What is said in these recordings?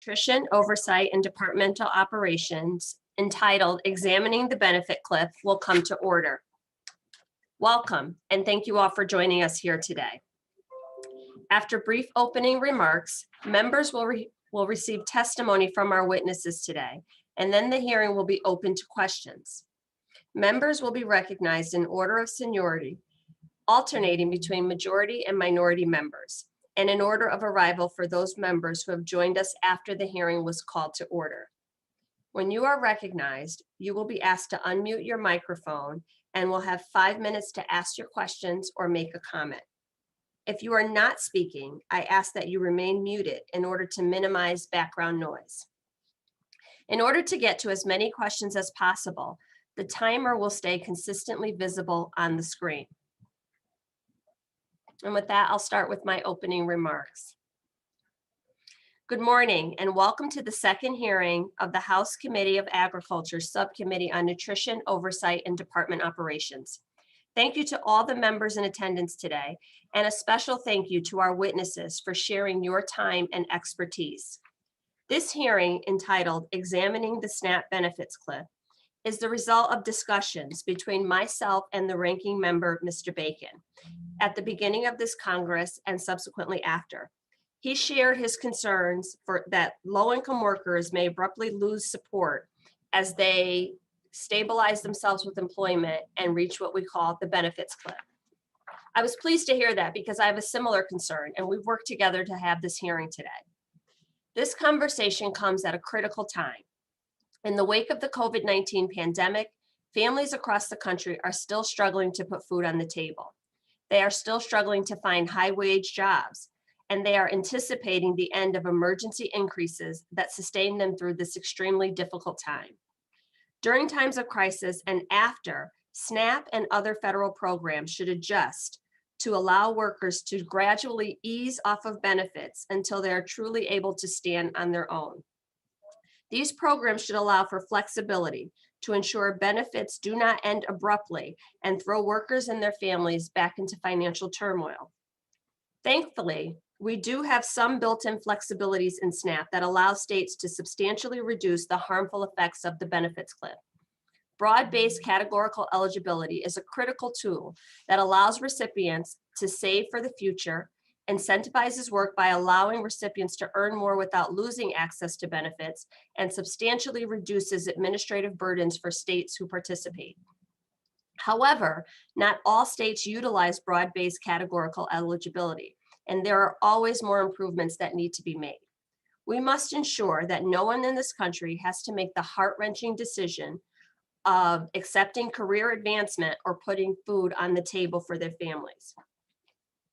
Nutrition Oversight and Departmental Operations entitled Examining the Benefit Cliff will come to order. Welcome, and thank you all for joining us here today. After brief opening remarks, members will receive testimony from our witnesses today, and then the hearing will be open to questions. Members will be recognized in order of seniority, alternating between majority and minority members, and in order of arrival for those members who have joined us after the hearing was called to order. When you are recognized, you will be asked to unmute your microphone and will have 5 minutes to ask your questions or make a comment. If you are not speaking, I ask that you remain muted in order to minimize background noise. In order to get to as many questions as possible, the timer will stay consistently visible on the screen. And with that, I'll start with my opening remarks. Good morning and welcome to the second hearing of the House Committee of Agriculture Subcommittee on Nutrition Oversight and Department Operations. Thank you to all the members in attendance today, and a special thank you to our witnesses for sharing your time and expertise. This hearing, entitled Examining the SNAP Benefits Cliff, is the result of discussions between myself and the ranking member, Mr. Bacon, at the beginning of this Congress and subsequently after. He shared his concerns that low-income workers may abruptly lose support as they stabilize themselves with employment and reach what we call the benefits cliff. I was pleased to hear that because I have a similar concern, and we've worked together to have this hearing today. This conversation comes at a critical time. In the wake of the COVID-19 pandemic, families across the country are still struggling to put food on the table. They are still struggling to find high-wage jobs, and they are anticipating the end of emergency increases that sustain them through this extremely difficult time. During times of crisis and after, SNAP and other federal programs should adjust to allow workers to gradually ease off of benefits until they are truly able to stand on their own. These programs should allow for flexibility to ensure benefits do not end abruptly and throw workers and their families back into financial turmoil. Thankfully, we do have some built-in flexibilities in SNAP that allow states to substantially reduce the harmful effects of the benefits cliff. Broad-based categorical eligibility is a critical tool that allows recipients to save for the future, incentivizes work by allowing recipients to earn more without losing access to benefits, and substantially reduces administrative burdens for states who participate. However, not all states utilize broad-based categorical eligibility, and there are always more improvements that need to be made. We must ensure that no one in this country has to make the heart-wrenching decision of accepting career advancement or putting food on the table for their families.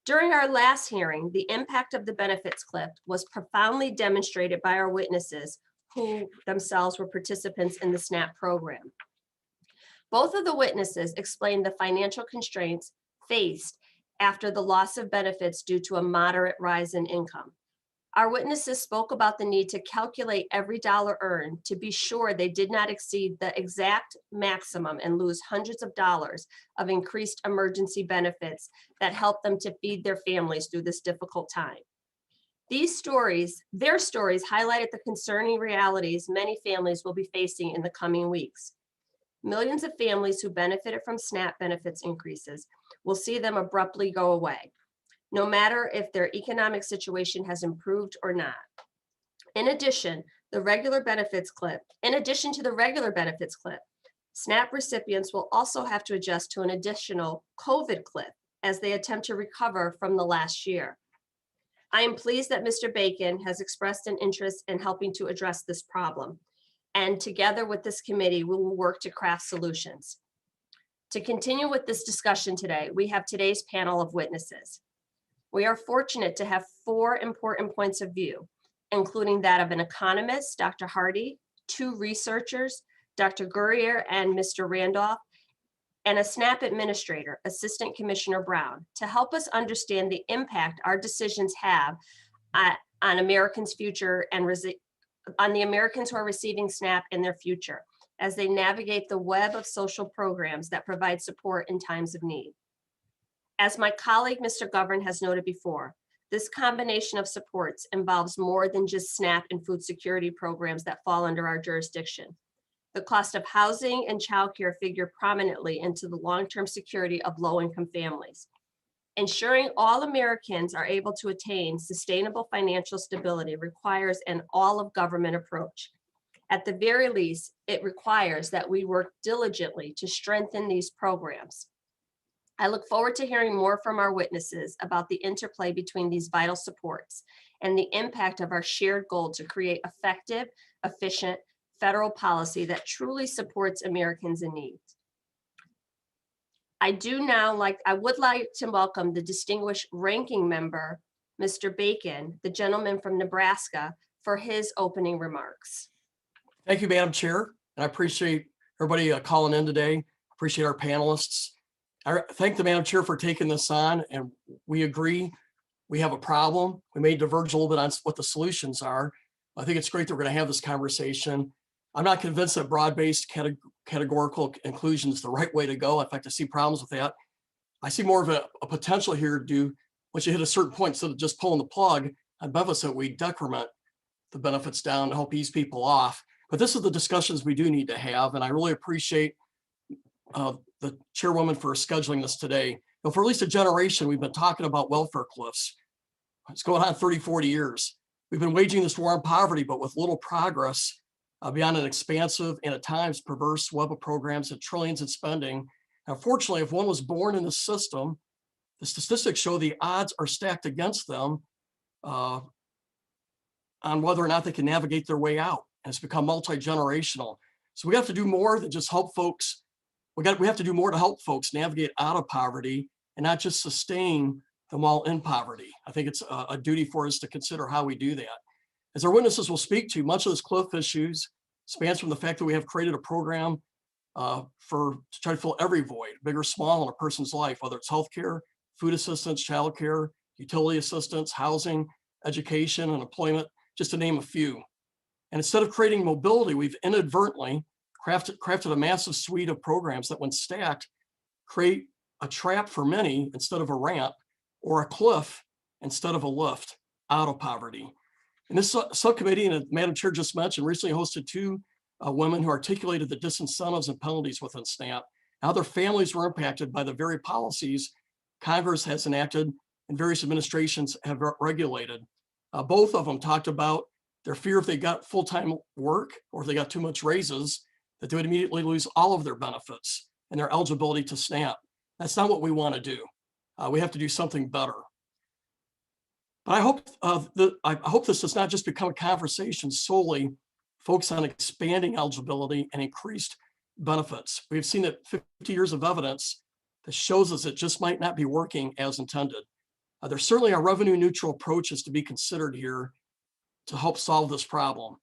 During our last hearing, the impact of the benefits cliff was profoundly demonstrated by our witnesses who themselves were participants in the SNAP program. Both of the witnesses explained the financial constraints faced after the loss of benefits due to a moderate rise in income. Our witnesses spoke about the need to calculate every dollar earned to be sure they did not exceed the exact maximum and lose hundreds of dollars of increased emergency benefits that help them to feed their families through this difficult time. Their stories highlighted the concerning realities many families will be facing in the coming weeks. Millions of families who benefited from SNAP benefits increases will see them abruptly go away, no matter if their economic situation has improved or not. In addition to the regular benefits cliff, SNAP recipients will also have to adjust to an additional COVID cliff as they attempt to recover from the last year. I am pleased that Mr. Bacon has expressed an interest in helping to address this problem, and together with this committee, we will work to craft solutions. To continue with this discussion today, we have today's panel of witnesses. We are fortunate to have 4 important points of view, including that of an economist, Dr. Hardy, 2 researchers, Dr. Guria and Mr. Randolph, and a SNAP administrator, Assistant Commissioner Brown, to help us understand the impact our decisions have on Americans' future and on the Americans who are receiving SNAP in their future as they navigate the web of social programs that provide support in times of need. As my colleague, Mr. Govern, has noted before, This combination of supports involves more than just SNAP and food security programs that fall under our jurisdiction. The cost of housing and childcare figure prominently into the long-term security of low-income families. Ensuring all Americans are able to attain sustainable financial stability requires an all-of-government approach. At the very least, it requires that we work diligently to strengthen these programs. I look forward to hearing more from our witnesses about the interplay between these vital supports and the impact of our shared goal to create effective, efficient federal policy that truly supports Americans in need. I would like to welcome the distinguished ranking member, Mr. Bacon, the gentleman from Nebraska, for his opening remarks. Thank you, Madam Chair, and I appreciate everybody calling in today. Appreciate our panelists. I thank the Madam Chair for taking this on, and we agree we have a problem. We may diverge a little bit on what the solutions are. I think it's great that we're going to have this conversation. I'm not convinced that broad-based categorical inclusion is the right way to go. In fact, I see problems with that. I see more of a potential here to do, once you hit a certain point, instead of just pulling the plug on benefits, that we decrement the benefits down to help ease people off. But this is the discussions we do need to have, and I really appreciate the chairwoman for scheduling this today. For at least a generation, we've been talking about welfare cliffs. It's going on 30, 40 years. We've been waging this war on poverty, but with little progress beyond an expansive and at times perverse web of programs and trillions in spending. Unfortunately, if one was born in the system, the statistics show the odds are stacked against them on whether or not they can navigate their way out. And it's become multi-generational. So we have to do more than just help folks. We have to do more to help folks navigate out of poverty and not just sustain them while in poverty. I think it's a duty for us to consider how we do that. As our witnesses will speak to, much of this cliff issues spans from the fact that we have created a program to try to fill every void, big or small, in a person's life, whether it's healthcare, food assistance, childcare, utility assistance, housing, education, and employment, just to name a few. And instead of creating mobility, we've inadvertently crafted a massive suite of programs that, when stacked, create a trap for many instead of a ramp, or a cliff instead of a lift out of poverty. And this subcommittee, and Madam Chair just mentioned, recently hosted two women who articulated the disincentives and penalties within SNAP, how their families were impacted by the very policies Congress has enacted and various administrations have regulated. Both of them talked about their fear if they got full-time work or if they got too much raises, that they would immediately lose all of their benefits and their eligibility to SNAP. That's not what we want to do. We have to do something better. But I hope this does not just become a conversation solely focused on expanding eligibility and increased benefits. We've seen that 50 years of evidence that shows us it just might not be working as intended. There certainly are revenue neutral approaches to be considered here to help solve this problem.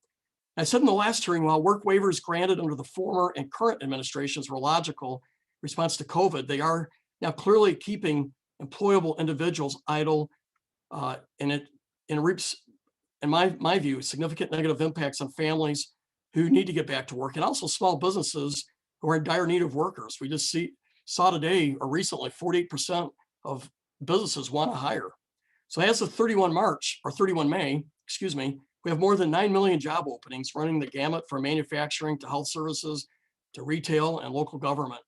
I said in the last hearing, while work waivers granted under the former and current administrations were logical in response to COVID, they are now clearly keeping employable individuals idle, and it reaps, in my view, significant negative impacts on families who need to get back to work, and also small businesses who are in dire need of workers. We just saw today or recently 48% of businesses want to hire. So as of 31 May, we have more than 9 million job openings running the gamut from manufacturing to health services to retail and local government.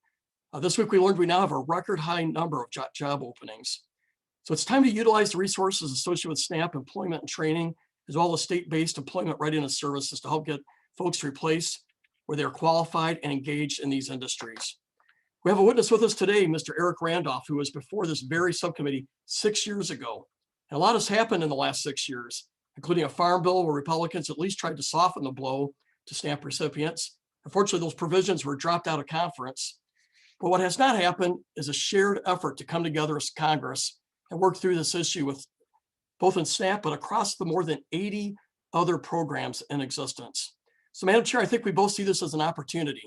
This week we learned we now have a record high number of job openings. So it's time to utilize the resources associated with SNAP employment and training, as well as state-based employment readiness services to help get folks replaced where they're qualified and engaged in these industries. We have a witness with us today, Mr. Eric Randolph, who was before this very subcommittee 6 years ago. And a lot has happened in the last 6 years, including a farm bill where Republicans at least tried to soften the blow to SNAP recipients. Unfortunately, those provisions were dropped out of conference. But what has not happened is a shared effort to come together as Congress and work through this issue with both in SNAP, but across the more than 80 other programs in existence. So Madam Chair, I think we both see this as an opportunity.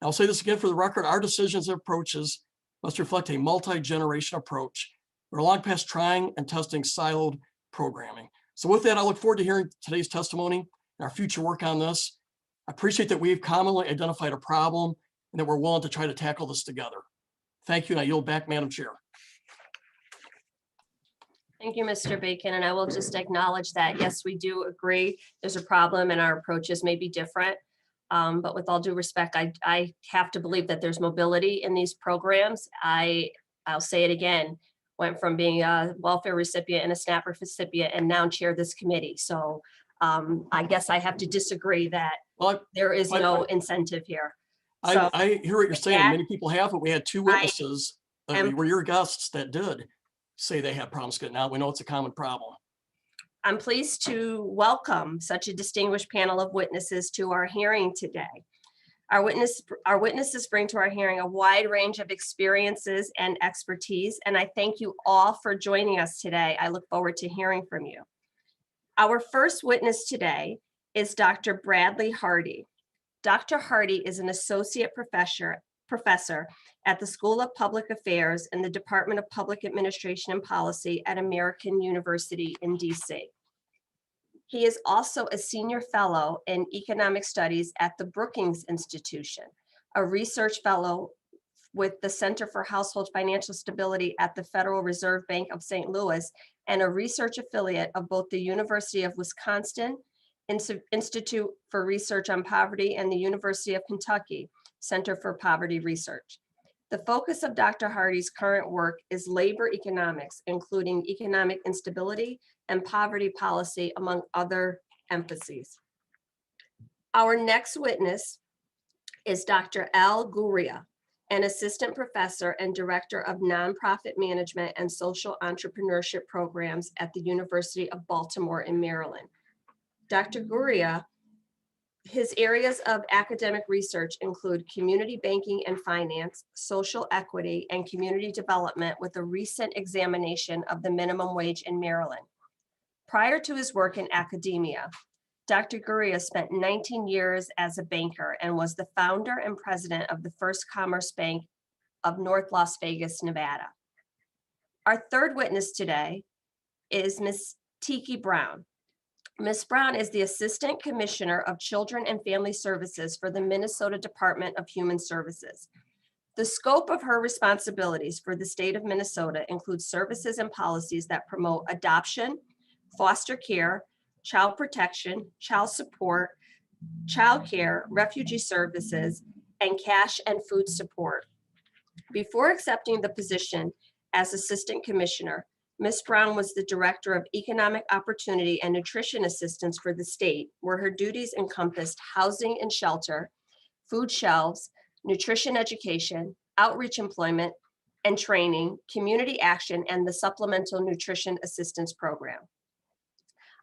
And I'll say this again for the record, our decisions and approaches must reflect a multi-generation approach. We're long past trying and testing siloed programming. So with that, I look forward to hearing today's testimony and our future work on this. I appreciate that we've commonly identified a problem and that we're willing to try to tackle this together. Thank you, and I yield back, Madam Chair. Thank you, Mr. Bacon. And I will just acknowledge that, yes, we do agree there's a problem and our approaches may be different. But with all due respect, I have to believe that there's mobility in these programs. I'll say it again, went from being a welfare recipient and a SNAP recipient and now chair this committee. So I guess I have to disagree that Well, there is no incentive here. So I hear what you're saying. that- Many people have, but we had two witnesses that am- were your guests that did say they have problems getting out. We know it's a common problem. I'm pleased to welcome such a distinguished panel of witnesses to our hearing today. Our witnesses bring to our hearing a wide range of experiences and expertise, and I thank you all for joining us today. I look forward to hearing from you. Our first witness today is Dr. Bradley Hardy. Dr. Hardy is an associate professor at the School of Public Affairs in the Department of Public Administration and Policy at American University in DC. He is also a senior fellow in economic studies at the Brookings Institution, a research fellow with the Center for Household Financial Stability at the Federal Reserve Bank of St. Louis, and a research affiliate of both the University of Wisconsin Institute for Research on Poverty and the University of Kentucky Center for Poverty Research. The focus of Dr. Hardy's current work is labor economics, including economic instability and poverty policy, among other emphases. Our next witness is Dr. L. Guria, an assistant professor and director of nonprofit management and social entrepreneurship programs at the University of Baltimore in Maryland. Dr. Guria, his areas of academic research include community banking and finance, social equity, and community development, with a recent examination of the minimum wage in Maryland. Prior to his work in academia, Dr. Guria spent 19 years as a banker and was the founder and president of the First Commerce Bank of North Las Vegas, Nevada. Our third witness today is Ms. Tiki Brown. Ms. Brown is the Assistant Commissioner of Children and Family Services for the Minnesota Department of Human Services. The scope of her responsibilities for the state of Minnesota includes services and policies that promote adoption, foster care, child protection, child support, child care, refugee services, and cash and food support. Before accepting the position as Assistant Commissioner, Ms. Brown was the Director of Economic Opportunity and Nutrition Assistance for the state, where her duties encompassed housing and shelter, food shelves, nutrition education, outreach employment and training, community action, and the Supplemental Nutrition Assistance Program.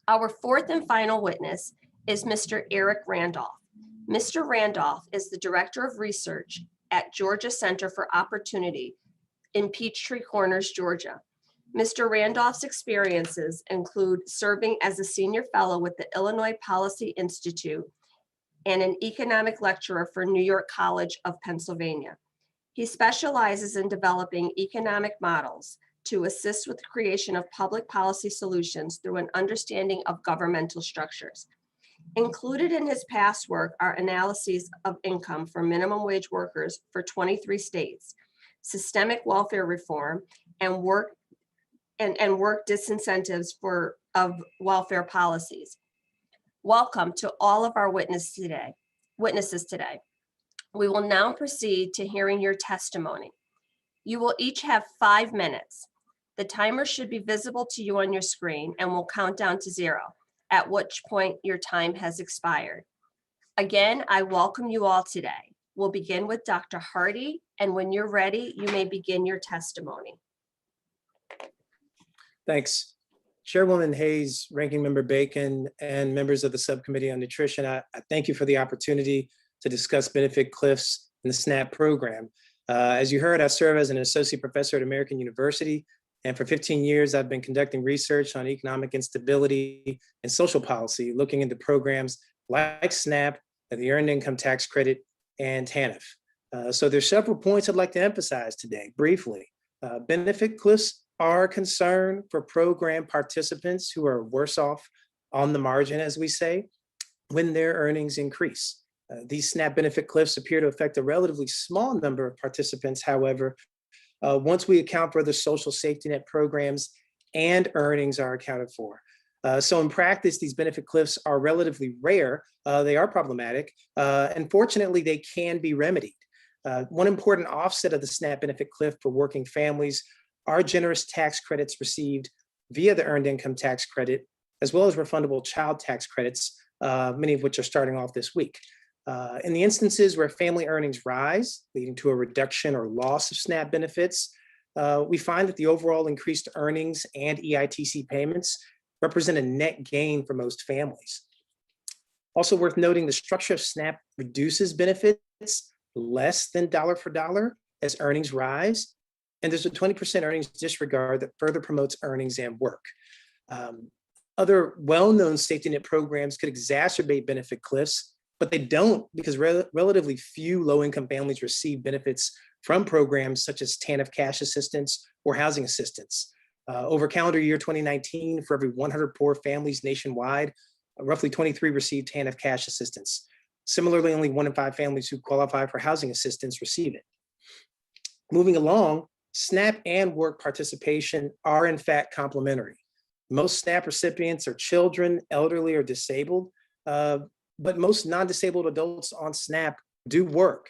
Our fourth and final witness is Mr. Eric Randolph. Mr. Randolph is the Director of Research at Georgia Center for Opportunity in Peachtree Corners, Georgia. Mr. Randolph's experiences include serving as a senior fellow with the Illinois Policy Institute and an economic lecturer for New York College of Pennsylvania. He specializes in developing economic models to assist with the creation of public policy solutions through an understanding of governmental structures. Included in his past work are analyses of income for minimum wage workers for 23 states, systemic welfare reform, and work disincentives of welfare policies. Welcome to all of our witnesses today. We will now proceed to hearing your testimony. You will each have 5 minutes. The timer should be visible to you on your screen and will count down to 0, at which point your time has expired. Again, I welcome you all today. We'll begin with Dr. Hardy, and when you're ready, you may begin your testimony. Thanks. Chairwoman Hayes, Ranking Member Bacon, and members of the Subcommittee on Nutrition, I thank you for the opportunity to discuss benefit cliffs in the SNAP program. As you heard, I serve as an associate professor at American University, and for 15 years, I've been conducting research on economic instability and social policy, looking into programs like SNAP, the Earned Income Tax Credit, and TANF. So there's several points I'd like to emphasize today, briefly. Benefit cliffs are a concern for program participants who are worse off on the margin, as we say, when their earnings increase. These SNAP benefit cliffs appear to affect a relatively small number of participants. However, once we account for the social safety net programs and earnings are accounted for. So in practice, these benefit cliffs are relatively rare. They are problematic, and fortunately, they can be remedied. One important offset of the SNAP benefit cliff for working families are generous tax credits received via the Earned Income Tax Credit, as well as refundable child tax credits, many of which are starting off this week. In the instances where family earnings rise, leading to a reduction or loss of SNAP benefits, we find that the overall increased earnings and EITC payments represent a net gain for most families. Also worth noting, the structure of SNAP reduces benefits less than dollar for dollar as earnings rise, and there's a 20% earnings disregard that further promotes earnings and work. Other well-known safety net programs could exacerbate benefit cliffs, but they don't because relatively few low-income families receive benefits from programs such as TANF cash assistance or housing assistance. Over calendar year 2019, for every 100 poor families nationwide, roughly 23 received TANF cash assistance. Similarly, only 1 in 5 families who qualify for housing assistance receive it. Moving along, SNAP and work participation are in fact complementary. Most SNAP recipients are children, elderly, or disabled, but most non-disabled adults on SNAP do work.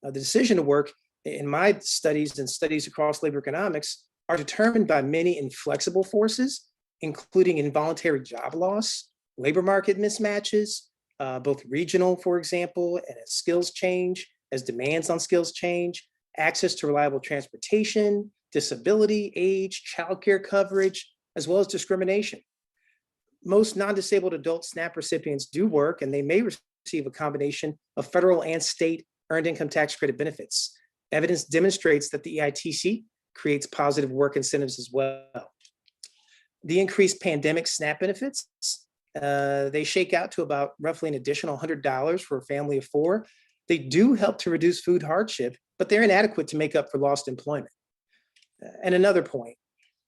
The decision to work, in my studies and studies across labor economics, are determined by many inflexible forces, including involuntary job loss, labor market mismatches, both regional, for example, and as skills change, as demands on skills change, access to reliable transportation, disability, age, childcare coverage, as well as discrimination. Most non-disabled adult SNAP recipients do work, and they may receive a combination of federal and state earned income tax credit benefits. Evidence demonstrates that the EITC creates positive work incentives as well. The increased pandemic SNAP benefits, they shake out to about roughly an additional $100 for a family of 4. They do help to reduce food hardship, but they're inadequate to make up for lost employment. And another point,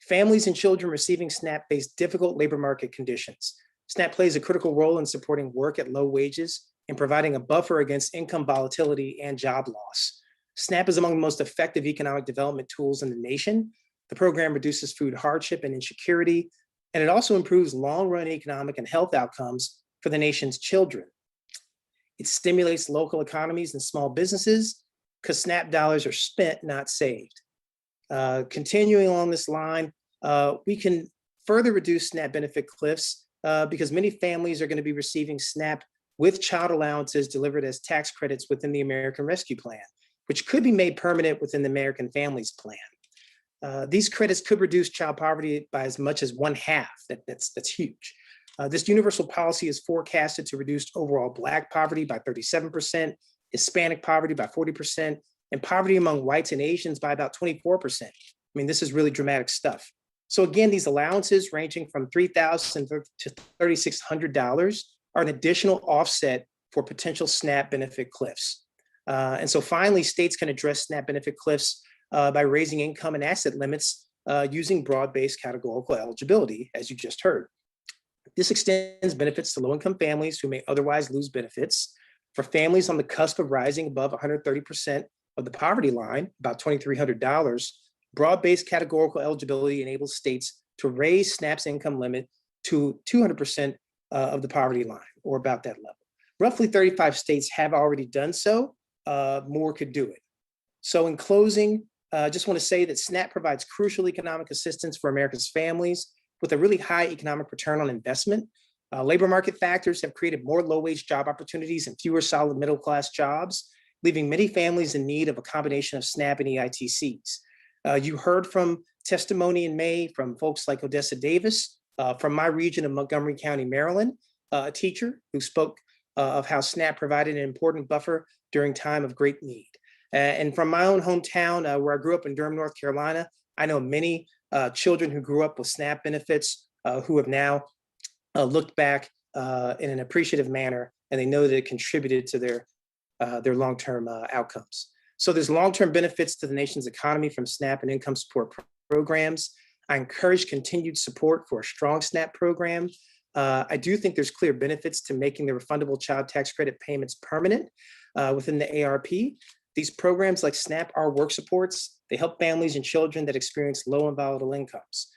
families and children receiving SNAP face difficult labor market conditions. SNAP plays a critical role in supporting work at low wages and providing a buffer against income volatility and job loss. SNAP is among the most effective economic development tools in the nation. The program reduces food hardship and insecurity, and it also improves long-run economic and health outcomes for the nation's children. It stimulates local economies and small businesses because SNAP dollars are spent, not saved. Continuing along this line, we can further reduce SNAP benefit cliffs because many families are going to be receiving SNAP with child allowances delivered as tax credits within the American Rescue Plan, which could be made permanent within the American Families Plan. These credits could reduce child poverty by as much as 1/2. That's huge. This universal policy is forecasted to reduce overall Black poverty by 37%, Hispanic poverty by 40%, and poverty among whites and Asians by about 24%. I mean, this is really dramatic stuff. So again, these allowances ranging from $3,000 to $3,600 are an additional offset for potential SNAP benefit cliffs. And so finally, states can address SNAP benefit cliffs by raising income and asset limits using broad-based categorical eligibility, as you just heard. This extends benefits to low-income families who may otherwise lose benefits. For families on the cusp of rising above 130% of the poverty line, about $2,300, broad-based categorical eligibility enables states to raise SNAP's income limit to 200% of the poverty line, or about that level. Roughly 35 states have already done so. More could do it. So in closing, I just want to say that SNAP provides crucial economic assistance for America's families with a really high economic return on investment. Labor market factors have created more low-wage job opportunities and fewer solid middle-class jobs, leaving many families in need of a combination of SNAP and EITCs. You heard from testimony in May from folks like Odessa Davis from my region of Montgomery County, Maryland, a teacher who spoke of how SNAP provided an important buffer during time of great need. And from my own hometown, where I grew up in Durham, North Carolina, I know many children who grew up with SNAP benefits who have now looked back in an appreciative manner, and they know that it contributed to their long-term outcomes. So there's long-term benefits to the nation's economy from SNAP and income support programs. I encourage continued support for a strong SNAP program. I do think there's clear benefits to making the refundable child tax credit payments permanent within the ARP. These programs like SNAP are work supports. They help families and children that experience low and volatile incomes.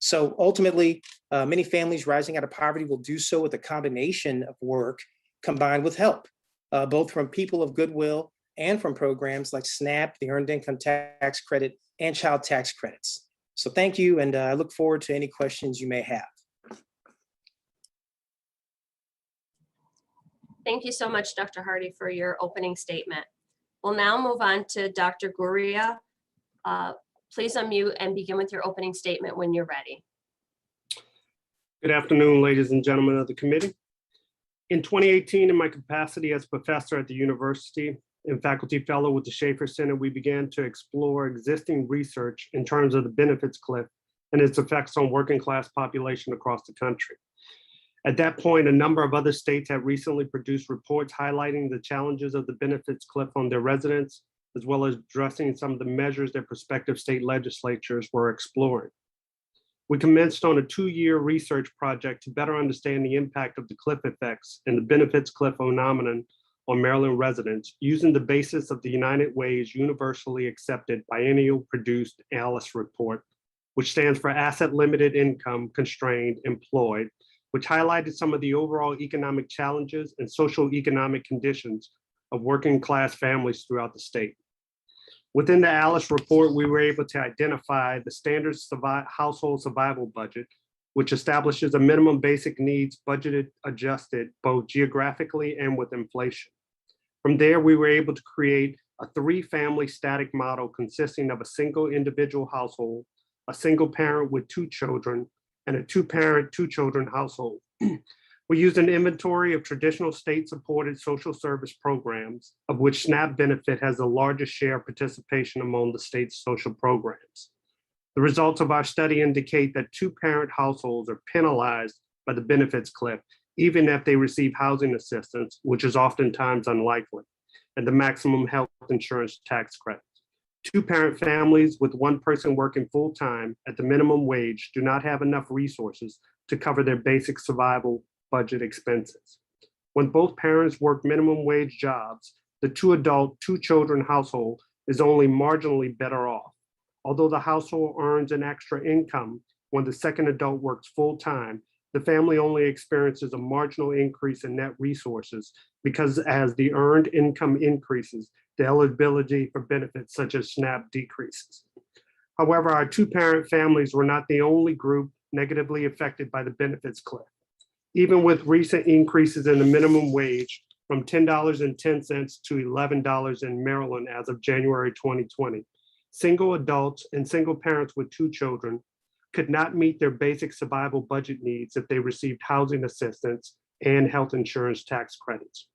So ultimately, many families rising out of poverty will do so with a combination of work combined with help, both from people of goodwill and from programs like SNAP, the Earned Income Tax Credit, and Child Tax Credits. So thank you, and I look forward to any questions you may have. Thank you so much, Dr. Hardy, for your opening statement. We'll now move on to Dr. Guria. Please unmute and begin with your opening statement when you're ready. Good afternoon, ladies and gentlemen of the committee. In 2018, in my capacity as professor at the university and faculty fellow with the Schaefer Center, we began to explore existing research in terms of the benefits cliff and its effects on working class population across the country. At that point, a number of other states had recently produced reports highlighting the challenges of the benefits cliff on their residents, as well as addressing some of the measures their prospective state legislatures were exploring. We commenced on a 2-year research project to better understand the impact of the cliff effects and the benefits cliff phenomenon on Maryland residents using the basis of the United Way's universally accepted biennial produced ALICE report, which stands for Asset Limited Income Constrained Employed, which highlighted some of the overall economic challenges and social economic conditions of working class families throughout the state. Within the ALICE report, we were able to identify the standard household survival budget, which establishes a minimum basic needs budgeted adjusted both geographically and with inflation. From there, we were able to create a 3-family static model consisting of a single individual household, a single parent with 2 children, and a 2-parent, 2-children household. We used an inventory of traditional state-supported social service programs, of which SNAP benefit has the largest share of participation among the state's social programs. The results of our study indicate that 2-parent households are penalized by the benefits cliff, even if they receive housing assistance, which is oftentimes unlikely, and the maximum health insurance tax credit. 2-parent families with 1 person working full-time at the minimum wage do not have enough resources to cover their basic survival budget expenses. When both parents work minimum wage jobs, the 2-adult, 2-children household is only marginally better off. Although the household earns an extra income when the second adult works full-time, the family only experiences a marginal increase in net resources because as the earned income increases, the eligibility for benefits such as SNAP decreases. However, our 2-parent families were not the only group negatively affected by the benefits cliff. Even with recent increases in the minimum wage from $10.10 to $11 in Maryland as of January 2020, single adults and single parents with 2 children could not meet their basic survival budget needs if they received housing assistance and health insurance tax credits.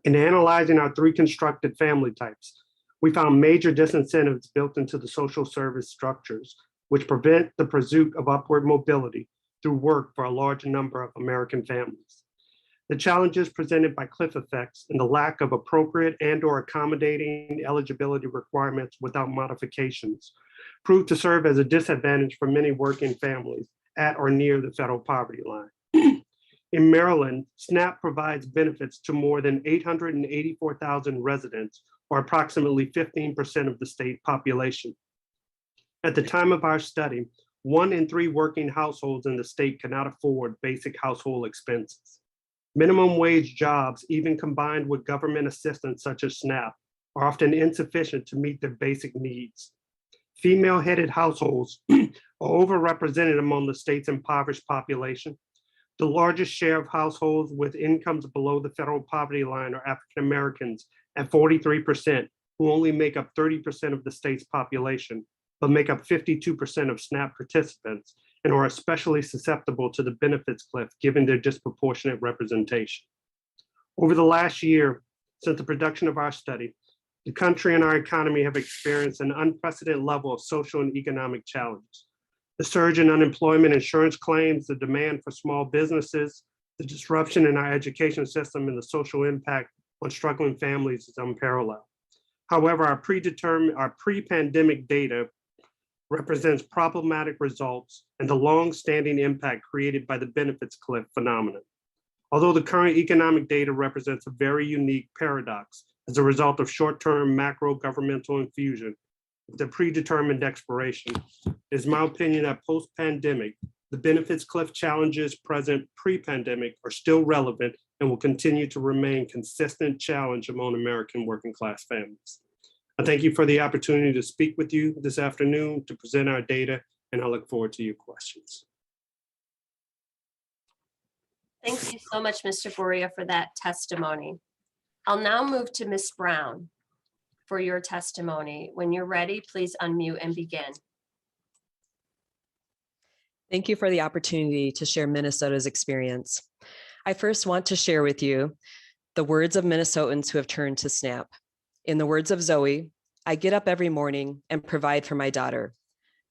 In analyzing our 3 constructed family types, we found major disincentives built into the social service structures, which prevent the pursuit of upward mobility through work for a large number of American families. The challenges presented by cliff effects and the lack of appropriate and/or accommodating eligibility requirements without modifications proved to serve as a disadvantage for many working families at or near the federal poverty line. In Maryland, SNAP provides benefits to more than 884,000 residents, or approximately 15% of the state population. At the time of our study, 1 in 3 working households in the state cannot afford basic household expenses. Minimum wage jobs, even combined with government assistance such as SNAP, are often insufficient to meet their basic needs. Female-headed households are overrepresented among the state's impoverished population. The largest share of households with incomes below the federal poverty line are African Americans at 43%, who only make up 30% of the state's population, but make up 52% of SNAP participants and are especially susceptible to the benefits cliff given their disproportionate representation. Over the last year, since the production of our study, the country and our economy have experienced an unprecedented level of social and economic challenges. The surge in unemployment insurance claims, the demand for small businesses, the disruption in our education system, and the social impact on struggling families is unparalleled. However, our pre-pandemic data represents problematic results and the long-standing impact created by the benefits cliff phenomenon. Although the current economic data represents a very unique paradox as a result of short-term macro governmental infusion, with a predetermined expiration. It is my opinion that post-pandemic, the benefits cliff challenges present pre-pandemic are still relevant and will continue to remain consistent challenge among American working class families. I thank you for the opportunity to speak with you this afternoon to present our data, and I look forward to your questions. Thank you so much, Mr. Guria, for that testimony. I'll now move to Ms. Brown for your testimony. When you're ready, please unmute and begin. Thank you for the opportunity to share Minnesota's experience. I first want to share with you the words of Minnesotans who have turned to SNAP. In the words of Zoe, I get up every morning and provide for my daughter.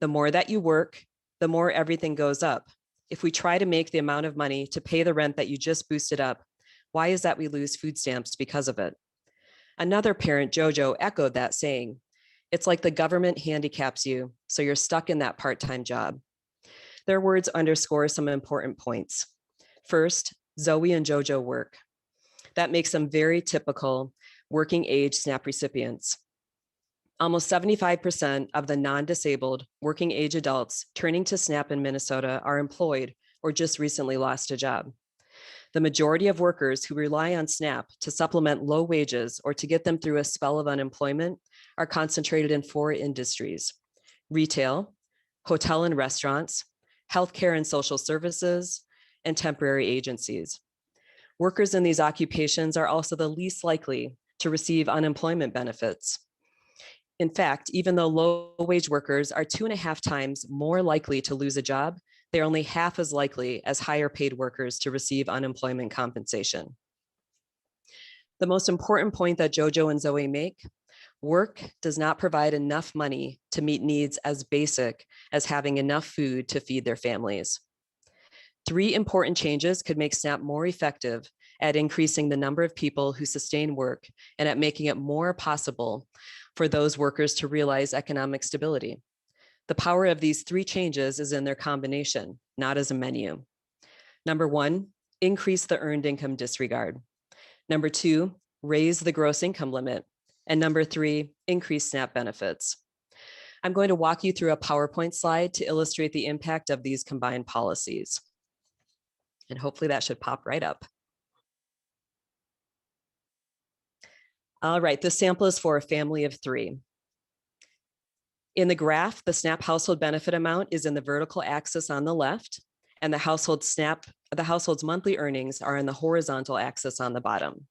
The more that you work, the more everything goes up. If we try to make the amount of money to pay the rent that you just boosted up, why is that we lose food stamps because of it? Another parent, Jojo, echoed that saying, it's like the government handicaps you, so you're stuck in that part-time job. Their words underscore some important points. First, Zoe and Jojo work. That makes them very typical working age SNAP recipients. Almost 75% of the non-disabled working age adults turning to SNAP in Minnesota are employed or just recently lost a job. The majority of workers who rely on SNAP to supplement low wages or to get them through a spell of unemployment are concentrated in 4 industries: retail, hotel and restaurants, healthcare and social services, and temporary agencies. Workers in these occupations are also the least likely to receive unemployment benefits. In fact, even though low-wage workers are 2.5 times more likely to lose a job, they're only half as likely as higher-paid workers to receive unemployment compensation. The most important point that Jojo and Zoe make: work does not provide enough money to meet needs as basic as having enough food to feed their families. 3 important changes could make SNAP more effective at increasing the number of people who sustain work and at making it more possible for those workers to realize economic stability. The power of these 3 changes is in their combination, not as a menu. Number 1, increase the earned income disregard. Number 2, raise the gross income limit. And number 3, increase SNAP benefits. I'm going to walk you through a PowerPoint slide to illustrate the impact of these combined policies. And hopefully that should pop right up. All right, the sample is for a family of 3. In the graph, the SNAP household benefit amount is in the vertical axis on the left, and the household's monthly earnings are in the horizontal axis on the bottom.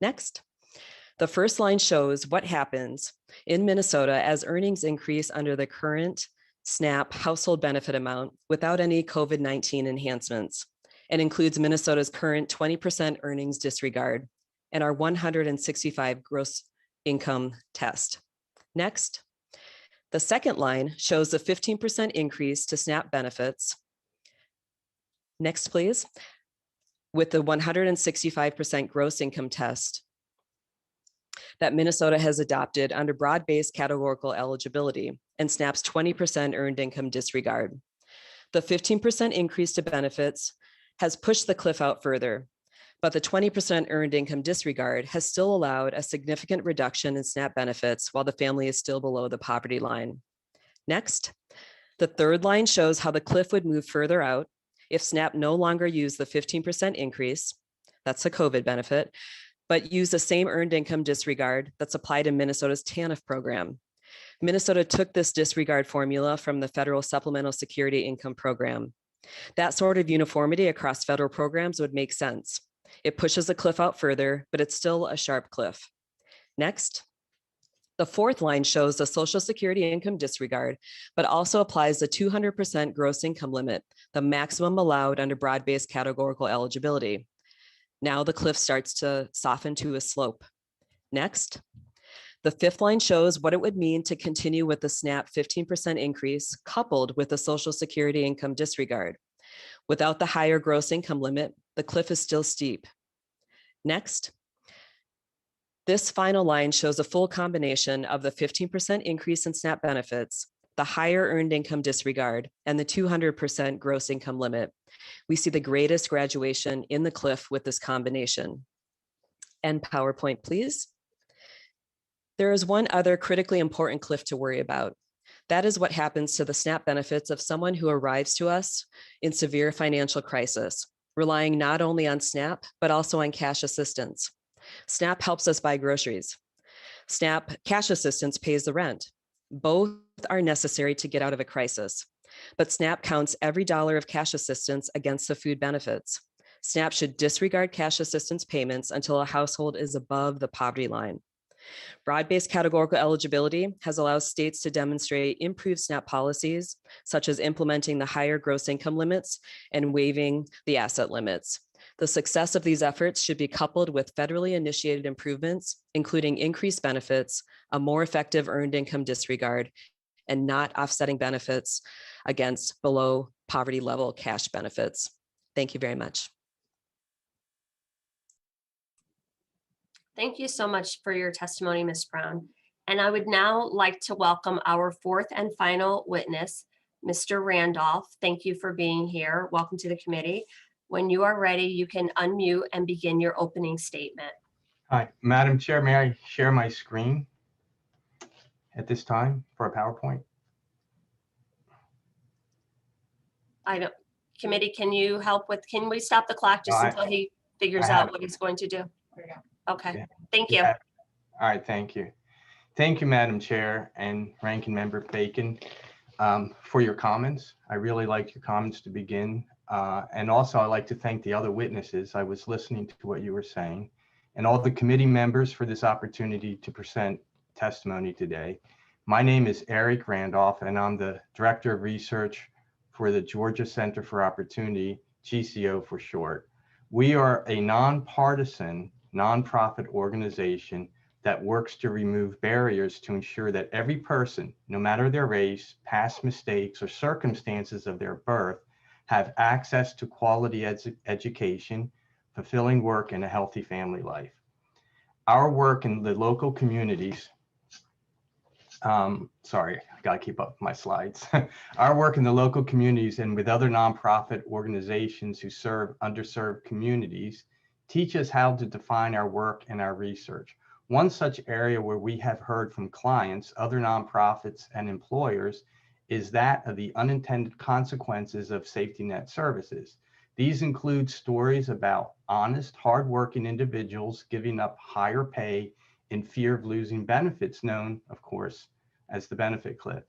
Next, the first line shows what happens in Minnesota as earnings increase under the current SNAP household benefit amount without any COVID-19 enhancements, and includes Minnesota's current 20% earnings disregard and our 165 gross income test. Next, the second line shows a 15% increase to SNAP benefits. Next, please, with the 165% gross income test that Minnesota has adopted under broad-based categorical eligibility and SNAP's 20% earned income disregard. The 15% increase to benefits has pushed the cliff out further, but the 20% earned income disregard has still allowed a significant reduction in SNAP benefits while the family is still below the poverty line. Next, the third line shows how the cliff would move further out if SNAP no longer used the 15% increase, that's a COVID benefit, but use the same earned income disregard that's applied in Minnesota's TANF program. Minnesota took this disregard formula from the federal Supplemental Security Income Program. That sort of uniformity across federal programs would make sense. It pushes the cliff out further, but it's still a sharp cliff. Next, the fourth line shows the Social Security income disregard, but also applies the 200% gross income limit, the maximum allowed under broad-based categorical eligibility. Now the cliff starts to soften to a slope. Next, the fifth line shows what it would mean to continue with the SNAP 15% increase coupled with the Social Security income disregard. Without the higher gross income limit, the cliff is still steep. Next, this final line shows a full combination of the 15% increase in SNAP benefits, the higher earned income disregard, and the 200% gross income limit. We see the greatest graduation in the cliff with this combination. And PowerPoint, please. There is one other critically important cliff to worry about. That is what happens to the SNAP benefits of someone who arrives to us in severe financial crisis, relying not only on SNAP, but also on cash assistance. SNAP helps us buy groceries. SNAP cash assistance pays the rent. Both are necessary to get out of a crisis, but SNAP counts every dollar of cash assistance against the food benefits. SNAP should disregard cash assistance payments until a household is above the poverty line. Broad-based categorical eligibility has allowed states to demonstrate improved SNAP policies, such as implementing the higher gross income limits and waiving the asset limits. The success of these efforts should be coupled with federally initiated improvements, including increased benefits, a more effective earned income disregard, and not offsetting benefits against below poverty level cash benefits. Thank you very much. Thank you so much for your testimony, Ms. Brown. And I would now like to welcome our fourth and final witness, Mr. Randolph. Thank you for being here. Welcome to the committee. When you are ready, you can unmute and begin your opening statement. Hi, Madam Chair, may I share my screen at this time for a PowerPoint? Committee, can you help with, can we stop the clock just I- until he figures I have out what he's going to do? Okay, Yeah. thank you. Yeah. All right, thank you. Thank you, Madam Chair and Ranking Member Bacon, for your comments. I really liked your comments to begin. And also I'd like to thank the other witnesses. I was listening to what you were saying, and all the committee members for this opportunity to present testimony today. My name is Eric Randolph, and I'm the Director of Research for the Georgia Center for Opportunity, GCO for short. We are a nonpartisan, nonprofit organization that works to remove barriers to ensure that every person, no matter their race, past mistakes, or circumstances of their birth, have access to quality education, fulfilling work, and a healthy family life. Our work in the local communities, sorry, I gotta keep up with my slides. Our work in the local communities and with other nonprofit organizations who serve underserved communities teach us how to define our work and our research. One such area where we have heard from clients, other nonprofits, and employers is that of the unintended consequences of safety net services. These include stories about honest, hardworking individuals giving up higher pay in fear of losing benefits, known, of course, as the benefit cliff.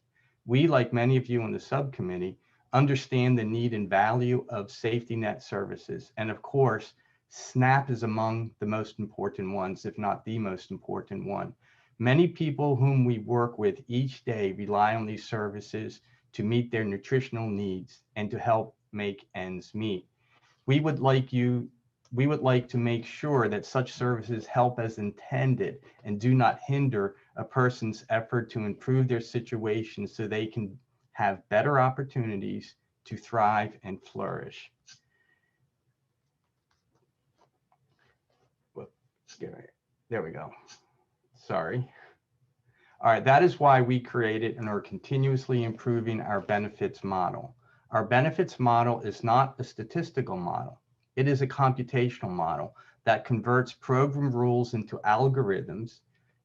We, like many of you in the subcommittee, understand the need and value of safety net services. And of course, SNAP is among the most important ones, if not the most important one. Many people whom we work with each day rely on these services to meet their nutritional needs and to help make ends meet. We would like to make sure that such services help as intended and do not hinder a person's effort to improve their situation so they can have better opportunities to thrive and flourish. There we go. Sorry. All right, that is why we created and are continuously improving our benefits model. Our benefits model is not a statistical model. It is a computational model that converts program rules into algorithms,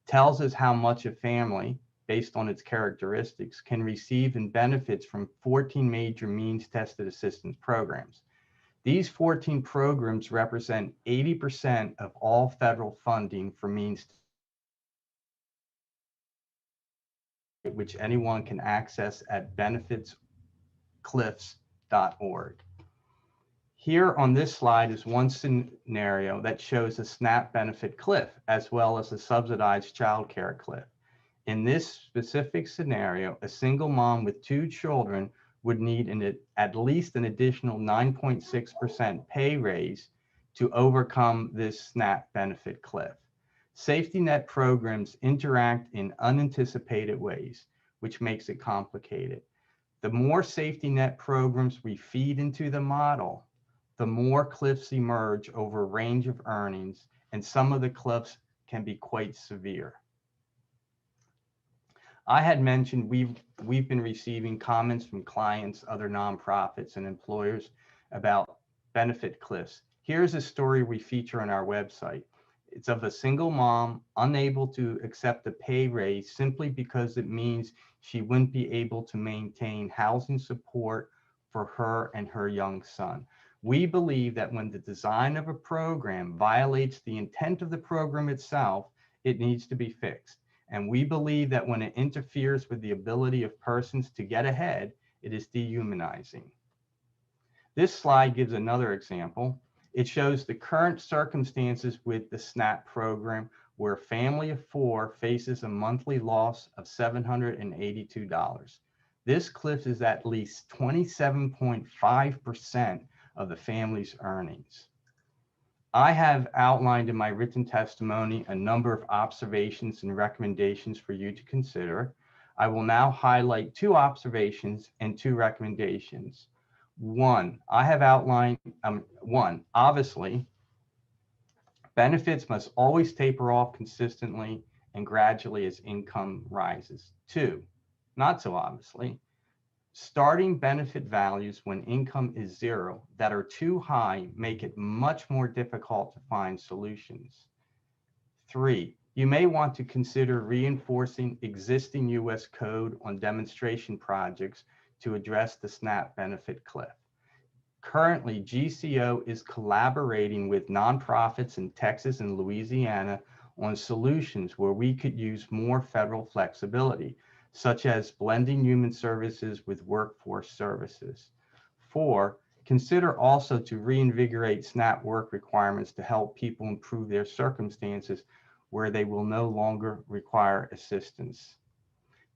tells us how much a family, based on its characteristics, can receive in benefits from 14 major means-tested assistance programs. These 14 programs represent 80% of all federal funding for means which anyone can access at benefitscliffs.org. Here on this slide is one scenario that shows a SNAP benefit cliff as well as a subsidized childcare cliff. In this specific scenario, a single mom with 2 children would need at least an additional 9.6% pay raise to overcome this SNAP benefit cliff. Safety net programs interact in unanticipated ways, which makes it complicated. The more safety net programs we feed into the model, the more cliffs emerge over a range of earnings, and some of the cliffs can be quite severe. I had mentioned we've been receiving comments from clients, other nonprofits, and employers about benefit cliffs. Here's a story we feature on our website. It's of a single mom unable to accept a pay raise simply because it means she wouldn't be able to maintain housing support for her and her young son. We believe that when the design of a program violates the intent of the program itself, it needs to be fixed. And we believe that when it interferes with the ability of persons to get ahead, it is dehumanizing. This slide gives another example. It shows the current circumstances with the SNAP program, where a family of 4 faces a monthly loss of $782. This cliff is at least 27.5% of the family's earnings. I have outlined in my written testimony a number of observations and recommendations for you to consider. I will now highlight 2 observations and 2 recommendations. One, I have outlined, one, obviously, benefits must always taper off consistently and gradually as income rises. 2, not so obviously, starting benefit values when income is 0 that are too high make it much more difficult to find solutions. 3, you may want to consider reinforcing existing U.S. code on demonstration projects to address the SNAP benefit cliff. Currently, GCO is collaborating with nonprofits in Texas and Louisiana on solutions where we could use more federal flexibility, such as blending human services with workforce services. 4, consider also to reinvigorate SNAP work requirements to help people improve their circumstances where they will no longer require assistance.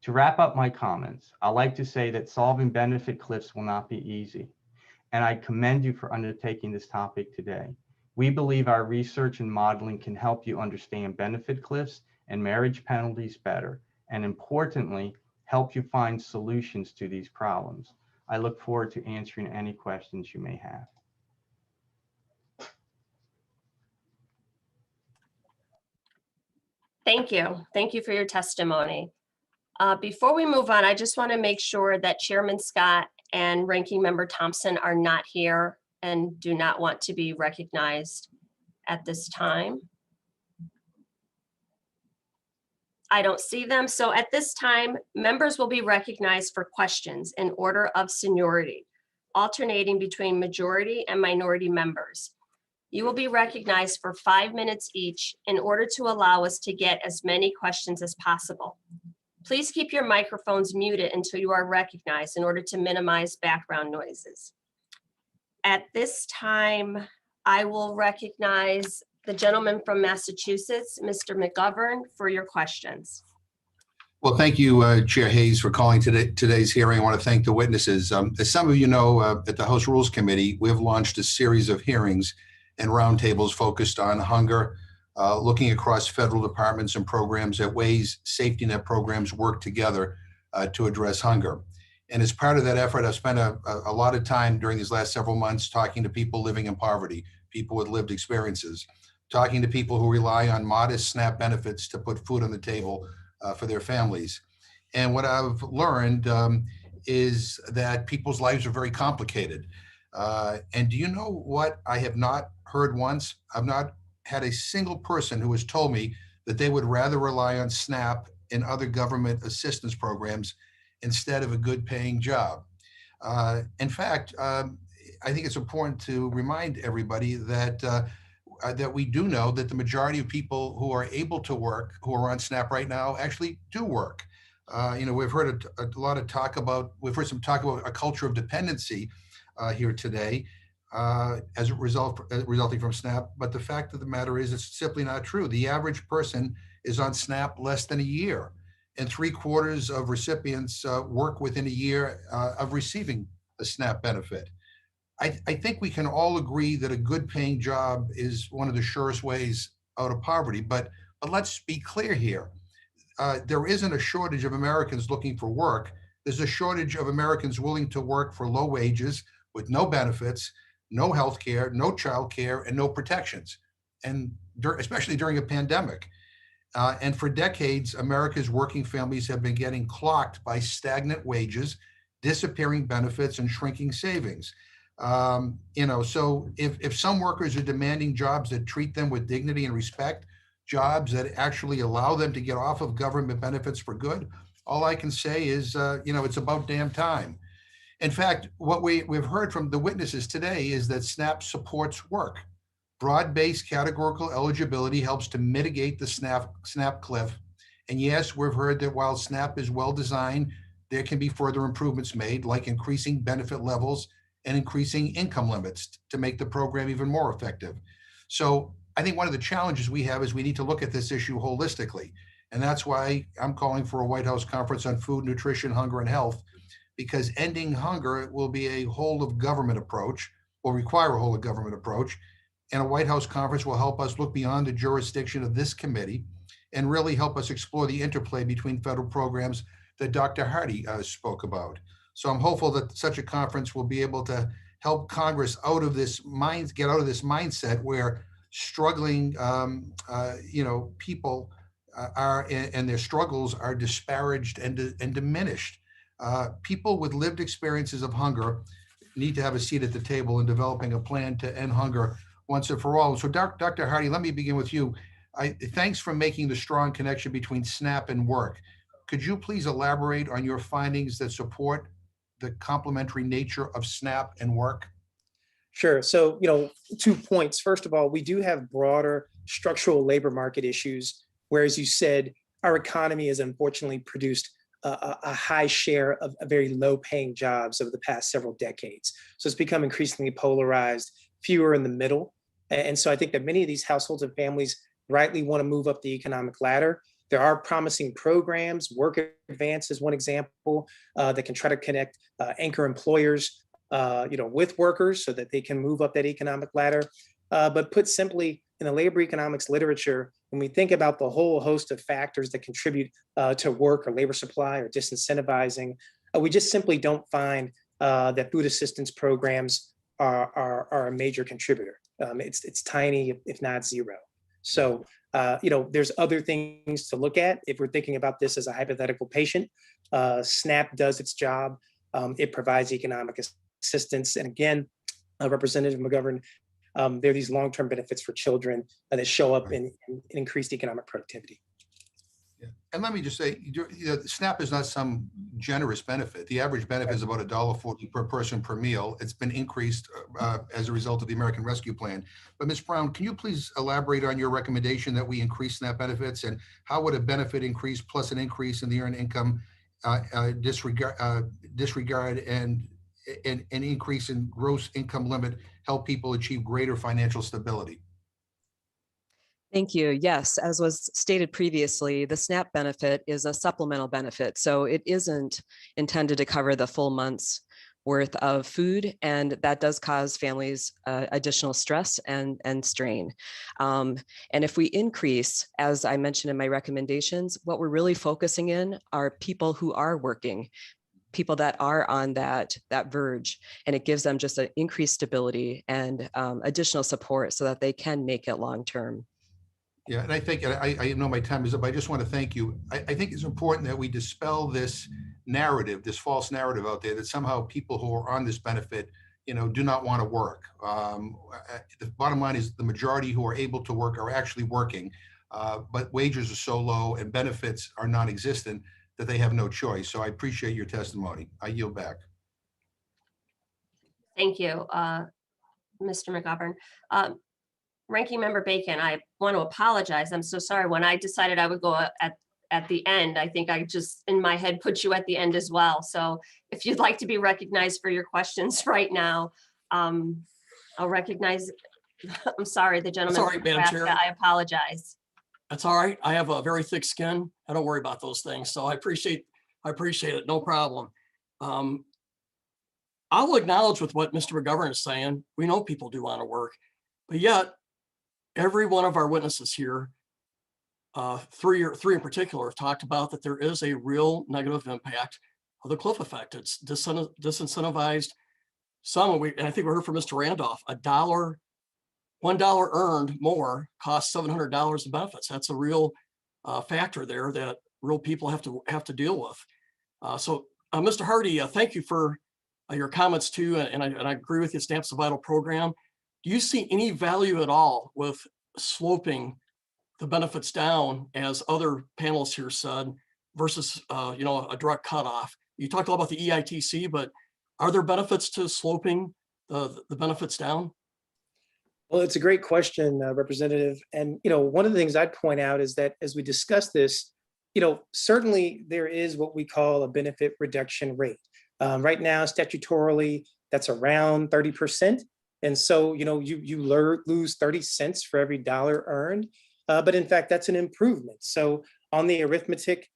To wrap up my comments, I'd like to say that solving benefit cliffs will not be easy, and I commend you for undertaking this topic today. We believe our research and modeling can help you understand benefit cliffs and marriage penalties better, and importantly, help you find solutions to these problems. I look forward to answering any questions you may have. Thank you. Thank you for your testimony. Before we move on, I just want to make sure that Chairman Scott and Ranking Member Thompson are not here and do not want to be recognized at this time. I don't see them. So at this time, members will be recognized for questions in order of seniority, alternating between majority and minority members. You will be recognized for 5 minutes each in order to allow us to get as many questions as possible. Please keep your microphones muted until you are recognized in order to minimize background noises. At this time, I will recognize the gentleman from Massachusetts, Mr. McGovern, for your questions. Well, thank you, Chair Hayes, for calling today's hearing. I want to thank the witnesses. As some of you know, at the House Rules Committee, we have launched a series of hearings and roundtables focused on hunger, looking across federal departments and programs at ways safety net programs work together to address hunger. And as part of that effort, I've spent a lot of time during these last several months talking to people living in poverty, people with lived experiences, talking to people who rely on modest SNAP benefits to put food on the table for their families. And what I've learned is that people's lives are very complicated. And do you know what I have not heard once? I've not had a single person who has told me that they would rather rely on SNAP and other government assistance programs instead of a good paying job. In fact, I think it's important to remind everybody that that we do know that the majority of people who are able to work, who are on SNAP right now, actually do work. We've heard we've heard some talk about a culture of dependency here today as a resulting from SNAP. But the fact of the matter is, it's simply not true. The average person is on SNAP less than a year, and 3/4 of recipients work within a year of receiving a SNAP benefit. I think we can all agree that a good paying job is one of the surest ways out of poverty, but let's be clear here. There isn't a shortage of Americans looking for work. There's a shortage of Americans willing to work for low wages with no benefits, no health care, no child care, and no protections, and especially during a pandemic. And for decades, America's working families have been getting clocked by stagnant wages, disappearing benefits, and shrinking savings. So if some workers are demanding jobs that treat them with dignity and respect, jobs that actually allow them to get off of government benefits for good, all I can say is, it's about damn time. In fact, what we've heard from the witnesses today is that SNAP supports work. Broad-based categorical eligibility helps to mitigate the SNAP cliff. And yes, we've heard that while SNAP is well designed, there can be further improvements made, like increasing benefit levels and increasing income limits to make the program even more effective. So I think one of the challenges we have is we need to look at this issue holistically. And that's why I'm calling for a White House conference on food, nutrition, hunger, and health, because ending hunger will be a whole of government approach, will require a whole of government approach. And a White House conference will help us look beyond the jurisdiction of this committee and really help us explore the interplay between federal programs that Dr. Hardy spoke about. So I'm hopeful that such a conference will be able to help Congress get out of this mindset where struggling, people are and their struggles are disparaged and diminished. People with lived experiences of hunger need to have a seat at the table in developing a plan to end hunger once and for all. So Dr. Hardy, let me begin with you. Thanks for making the strong connection between SNAP and work. Could you please elaborate on your findings that support the complementary nature of SNAP and work? Sure. So, 2 points. First of all, we do have broader structural labor market issues, where, as you said, our economy has unfortunately produced a high share of very low paying jobs over the past several decades. So it's become increasingly polarized, fewer in the middle. And so I think that many of these households and families rightly want to move up the economic ladder. There are promising programs. Work Advance is one example that can try to connect anchor employers, with workers so that they can move up that economic ladder. But put simply, in the labor economics literature, when we think about the whole host of factors that contribute to work or labor supply or disincentivizing, we just simply don't find that food assistance programs are a major contributor. It's tiny, if not zero. So, there's other things to look at. If we're thinking about this as a hypothetical patient, SNAP does its job. It provides economic assistance. And again, Representative McGovern, there are these long-term benefits for children that show up in increased economic productivity. Yeah. And let me just say, SNAP is not some generous benefit. The average benefit is about $1.40 per person per meal. It's been increased as a result of the American Rescue Plan. But Ms. Brown, can you please elaborate on your recommendation that we increase SNAP benefits, and how would a benefit increase plus an increase in the earned income disregard and an increase in gross income limit help people achieve greater financial stability? Thank you. Yes, as was stated previously, the SNAP benefit is a supplemental benefit. So it isn't intended to cover the full month's worth of food, and that does cause families additional stress and strain. And if we increase, as I mentioned in my recommendations, what we're really focusing in are people who are working, people that are on that verge, and it gives them just an increased stability and additional support so that they can make it long term. Yeah, and I think, I know my time is up. I just want to thank you. I think it's important that we dispel this narrative, this false narrative out there that somehow people who are on this benefit, do not want to work. The bottom line is the majority who are able to work are actually working, but wages are so low and benefits are non-existent that they have no choice. So I appreciate your testimony. I yield back. Thank you, Mr. McGovern. Ranking Member Bacon, I want to apologize. I'm so sorry. When I decided I would go at the end, I think I just in my head put you at the end as well. So if you'd like to be recognized for your questions right now, I'll recognize. I'm sorry, the gentleman. That's all right, Madam Chair. I apologize. That's all right. I have a very thick skin. I don't worry about those things. So I appreciate it. No problem. I'll acknowledge with what Mr. McGovern is saying. We know people do want to work, but yet every one of our witnesses here, three in particular, have talked about that there is a real negative impact of the cliff effect. It's disincentivized some, and I think we heard from Mr. Randolph, $1 earned more costs $700 in benefits. That's a real factor there that real people have to deal with. So Mr. Hardy, thank you for your comments too, and I agree with you, SNAP's a vital program. Do you see any value at all with sloping the benefits down, as other panelists here said, versus a direct cutoff? You talked a lot about the EITC, but are there benefits to sloping the benefits down? Well, it's a great question, Representative. And, one of the things I'd point out is that as we discuss this, certainly there is what we call a benefit reduction rate. Right now, statutorily, that's around 30%. And so, you lose 30 cents for every dollar earned. But in fact, that's an improvement. So on the arithmetic,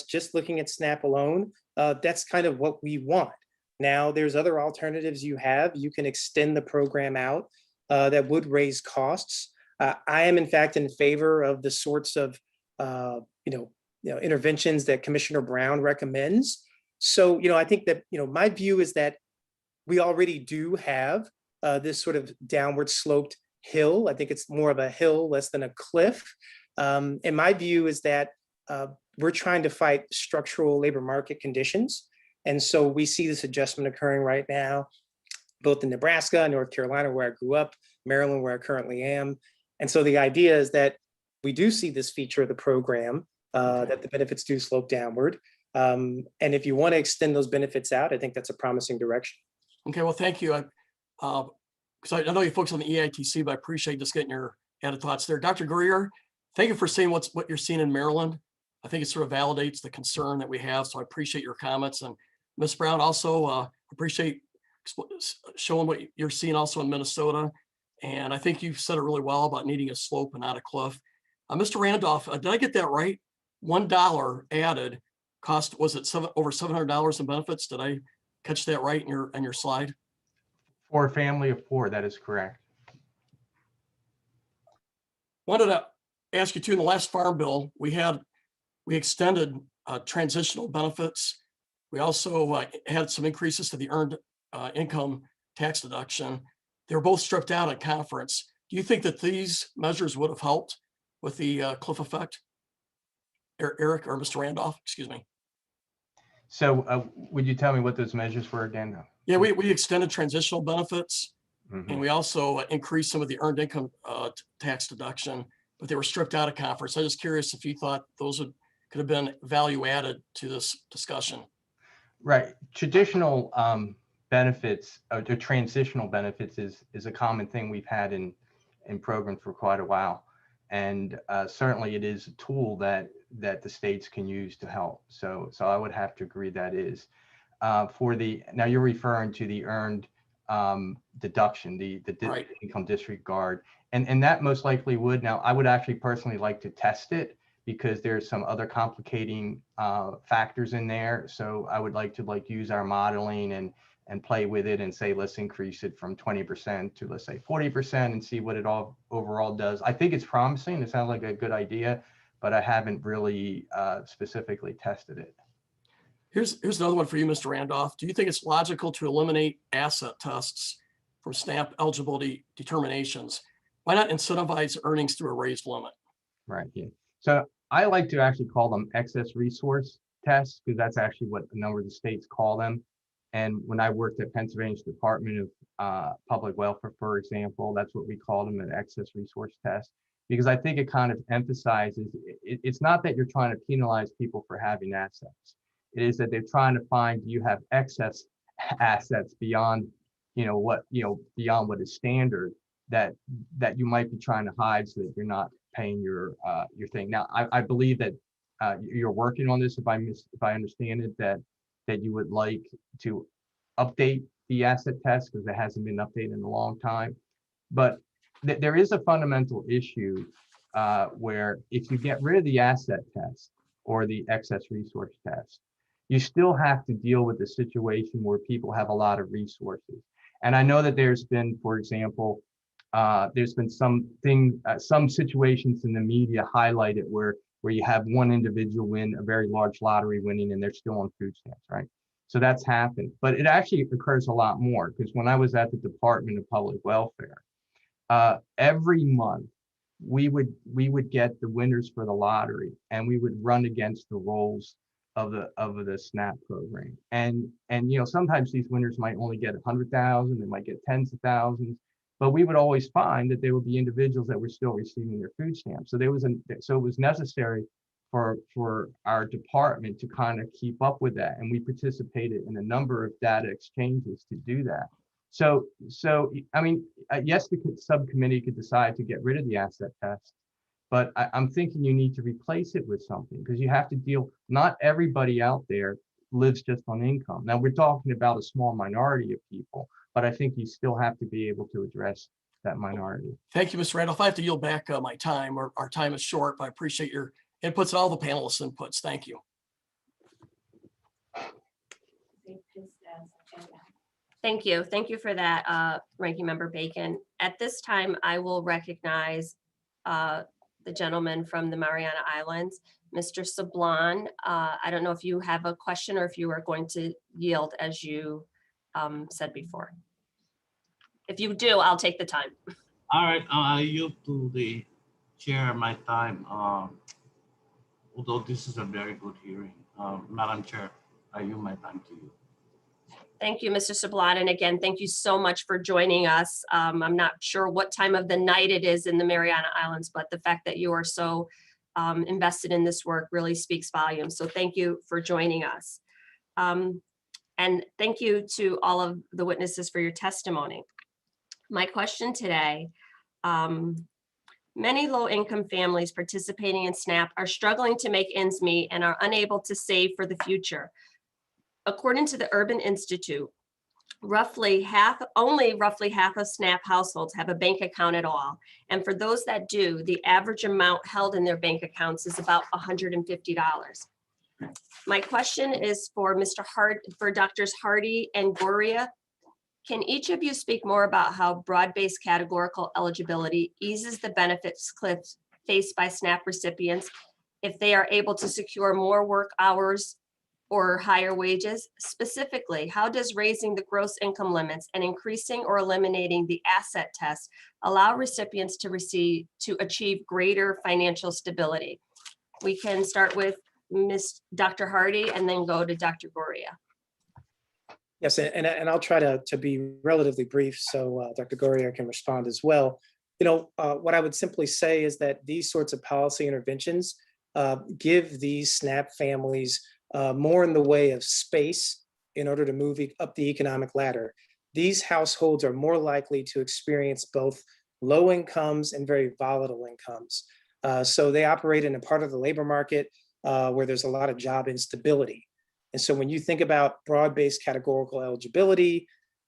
just looking at SNAP alone, that's kind of what we want. Now, there's other alternatives you have. You can extend the program out. That would raise costs. I am, in fact, in favor of the sorts of interventions that Commissioner Brown recommends. So, I think that my view is that we already do have this sort of downward sloped hill. I think it's more of a hill less than a cliff. And my view is that we're trying to fight structural labor market conditions. And so we see this adjustment occurring right now, both in Nebraska, North Carolina, where I grew up, Maryland, where I currently am. And so the idea is that we do see this feature of the program, that the benefits do slope downward. And if you want to extend those benefits out, I think that's a promising direction. Okay, well, thank you. Because I know you folks on the EITC, but I appreciate just getting your added thoughts there. Dr. Guria, thank you for saying what you're seeing in Maryland. I think it sort of validates the concern that we have. So I appreciate your comments. And Ms. Brown, also appreciate showing what you're seeing also in Minnesota. And I think you've said it really well about needing a slope and not a cliff. Mr. Randolph, did I get that right? $1 added cost, was it over $700 in benefits? Did I catch that right in your slide? For a family of 4, that is correct. Wanted to ask you too, in the last farm bill, we extended transitional benefits. We also had some increases to the earned income tax deduction. They were both stripped out at conference. Do you think that these measures would have helped with the cliff effect? Eric or Mr. Randolph, excuse me. So would you tell me what those measures were again? Yeah, we extended transitional benefits, Mhm. and we also increased some of the earned income tax deduction, but they were stripped out of conference. I'm just curious if you thought those could have been value added to this discussion. Right. Traditional benefits, or transitional benefits is a common thing we've had in programs for quite a while. And certainly it is a tool that the states can use to help. So I would have to agree that is. Now you're referring to the earned deduction, the Right. income disregard, and that most likely would. Now I would actually personally like to test it because there's some other complicating factors in there. So I would like to use our modeling and play with it and say, let's increase it from 20% to, let's say, 40% and see what it all overall does. I think it's promising. It sounds like a good idea, but I haven't really specifically tested it. Here's another one for you, Mr. Randolph. Do you think it's logical to eliminate asset tests from SNAP eligibility determinations? Why not incentivize earnings through a raised limit? Right. Yeah. So I like to actually call them excess resource tests, because that's actually what a number of the states call them. And when I worked at Pennsylvania's Department of Public Welfare, for example, that's what we called them, an excess resource test, because I think it kind of emphasizes, it's not that you're trying to penalize people for having assets. It is that they're trying to find, do you have excess assets beyond, beyond what is standard that you might be trying to hide so that you're not paying your thing. Now, I believe that you're working on this, if I understand it, that you would like to update the asset test because it hasn't been updated in a long time. But there is a fundamental issue where if you get rid of the asset test or the excess resource test, you still have to deal with the situation where people have a lot of resources. And I know that there's been, for example, there's been some situations in the media highlighted where you have one individual win a very large lottery winning and they're still on food stamps, right? So that's happened, but it actually occurs a lot more, because when I was at the Department of Public Welfare, every month we would get the winners for the lottery and we would run against the rolls the SNAP program. And sometimes these winners might only get 100,000, they might get tens of thousands, but we would always find that there would be individuals that were still receiving their food stamps. So it was necessary for our department to kind of keep up with that, and we participated in a number of data exchanges to do that. So I mean, yes, the subcommittee could decide to get rid of the asset test, but I'm thinking you need to replace it with something, because you have to deal, not everybody out there lives just on income. Now, we're talking about a small minority of people, but I think you still have to be able to address that minority. Thank you, Mr. Randolph. I have to yield back my time. Our time is short, but I appreciate your inputs and all the panelists' inputs. Thank you. Thank you. Thank you for that, Ranking Member Bacon. At this time, I will recognize the gentleman from the Mariana Islands, Mr. Sablon. I don't know if you have a question or if you are going to yield as you said before. If you do, I'll take the time. All right, I yield to the chair my time. Although this is a very good hearing, Madam Chair, I yield my time to you. Thank you, Mr. Sablon. And again, thank you so much for joining us. I'm not sure what time of the night it is in the Mariana Islands, but the fact that you are so invested in this work really speaks volumes. So thank you for joining us. And thank you to all of the witnesses for your testimony. My question today, many low-income families participating in SNAP are struggling to make ends meet and are unable to save for the future. According to the Urban Institute, only roughly half of SNAP households have a bank account at all. And for those that do, the average amount held in their bank accounts is about $150. My question is for Drs. Hardy and Guria. Can each of you speak more about how broad-based categorical eligibility eases the benefits cliffs faced by SNAP recipients if they are able to secure more work hours or higher wages? Specifically, how does raising the gross income limits and increasing or eliminating the asset test allow recipients to achieve greater financial stability? We can start with Dr. Hardy and then go to Dr. Guria. Yes, and I'll try to be relatively brief so Dr. Guria can respond as well. What I would simply say is that these sorts of policy interventions give these SNAP families more in the way of space in order to move up the economic ladder. These households are more likely to experience both low incomes and very volatile incomes. So they operate in a part of the labor market where there's a lot of job instability. And so when you think about broad-based categorical eligibility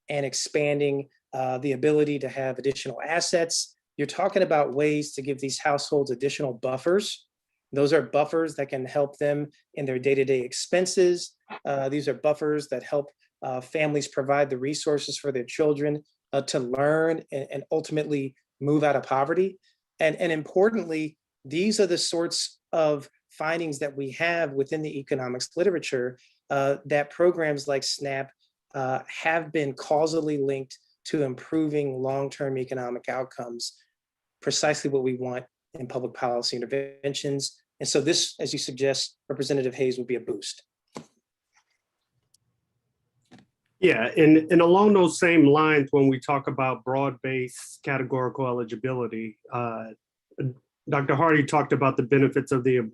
and expanding the ability to have additional assets, you're talking about ways to give these households additional buffers. Those are buffers that can help them in their day-to-day expenses. These are buffers that help families provide the resources for their children to learn and ultimately move out of poverty. And importantly, these are the sorts of findings that we have within the economics literature that programs like SNAP have been causally linked to improving long-term economic outcomes, precisely what we want in public policy interventions. And so this, as you suggest, Representative Hayes, would be a boost. Yeah, and along those same lines, when we talk about broad-based categorical eligibility, Dr. Hardy talked about the benefits of the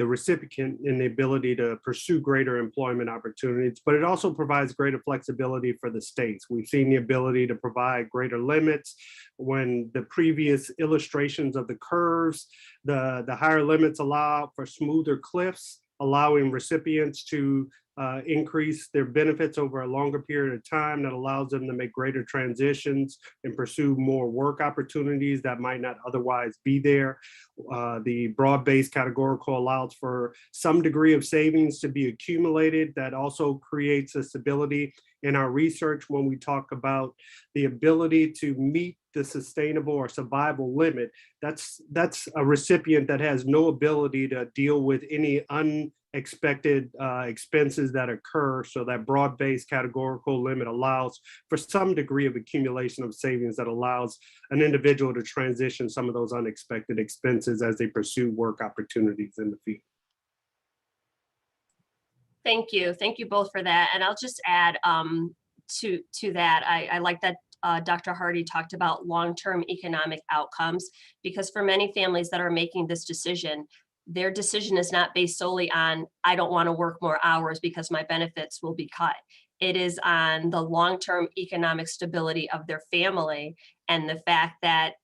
recipient and the ability to pursue greater employment opportunities, but it also provides greater flexibility for the states. We've seen the ability to provide greater limits. When the previous illustrations of the curves, the higher limits allow for smoother cliffs, allowing recipients to increase their benefits over a longer period of time that allows them to make greater transitions and pursue more work opportunities that might not otherwise be there. The broad-based categorical allows for some degree of savings to be accumulated. That also creates a stability in our research when we talk about the ability to meet the sustainable or survival limit. That's a recipient that has no ability to deal with any unexpected expenses that occur. So that broad-based categorical limit allows for some degree of accumulation of savings that allows an individual to transition some of those unexpected expenses as they pursue work opportunities in the field. Thank you. Thank you both for that. And I'll just add to that. I like that Dr. Hardy talked about long-term economic outcomes, because for many families that are making this decision, their decision is not based solely on, I don't want to work more hours because my benefits will be cut. It is on the long-term economic stability of their family and the fact that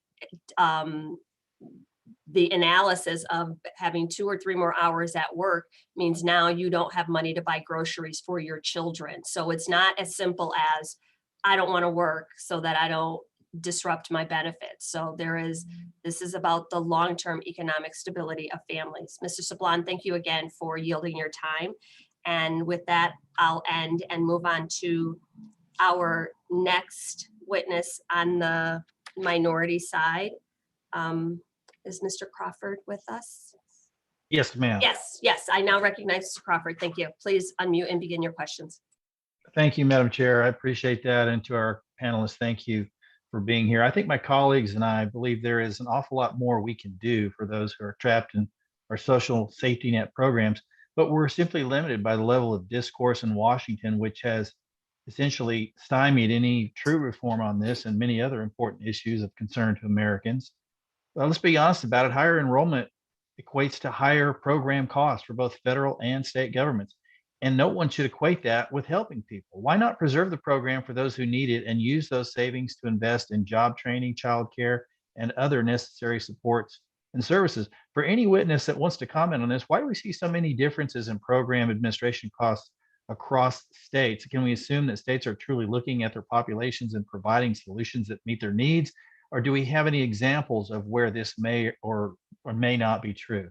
the analysis of having 2 or 3 more hours at work means now you don't have money to buy groceries for your children. So it's not as simple as, I don't want to work so that I don't disrupt my benefits. So this is about the long-term economic stability of families. Mr. Sablon, thank you again for yielding your time. And with that, I'll end and move on to our next witness on the minority side. Is Mr. Crawford with us? Yes, ma'am. Yes, I now recognize Mr. Crawford. Thank you. Please unmute and begin your questions. Thank you, Madam Chair. I appreciate that. And to our panelists, thank you for being here. I think my colleagues and I believe there is an awful lot more we can do for those who are trapped in our social safety net programs, but we're simply limited by the level of discourse in Washington, which has essentially stymied any true reform on this and many other important issues of concern to Americans. Well, let's be honest about it. Higher enrollment equates to higher program costs for both federal and state governments. And no one should equate that with helping people. Why not preserve the program for those who need it and use those savings to invest in job training, childcare, and other necessary supports and services? For any witness that wants to comment on this, why do we see so many differences in program administration costs across states? Can we assume that states are truly looking at their populations and providing solutions that meet their needs? Or do we have any examples of where this may or may not be true?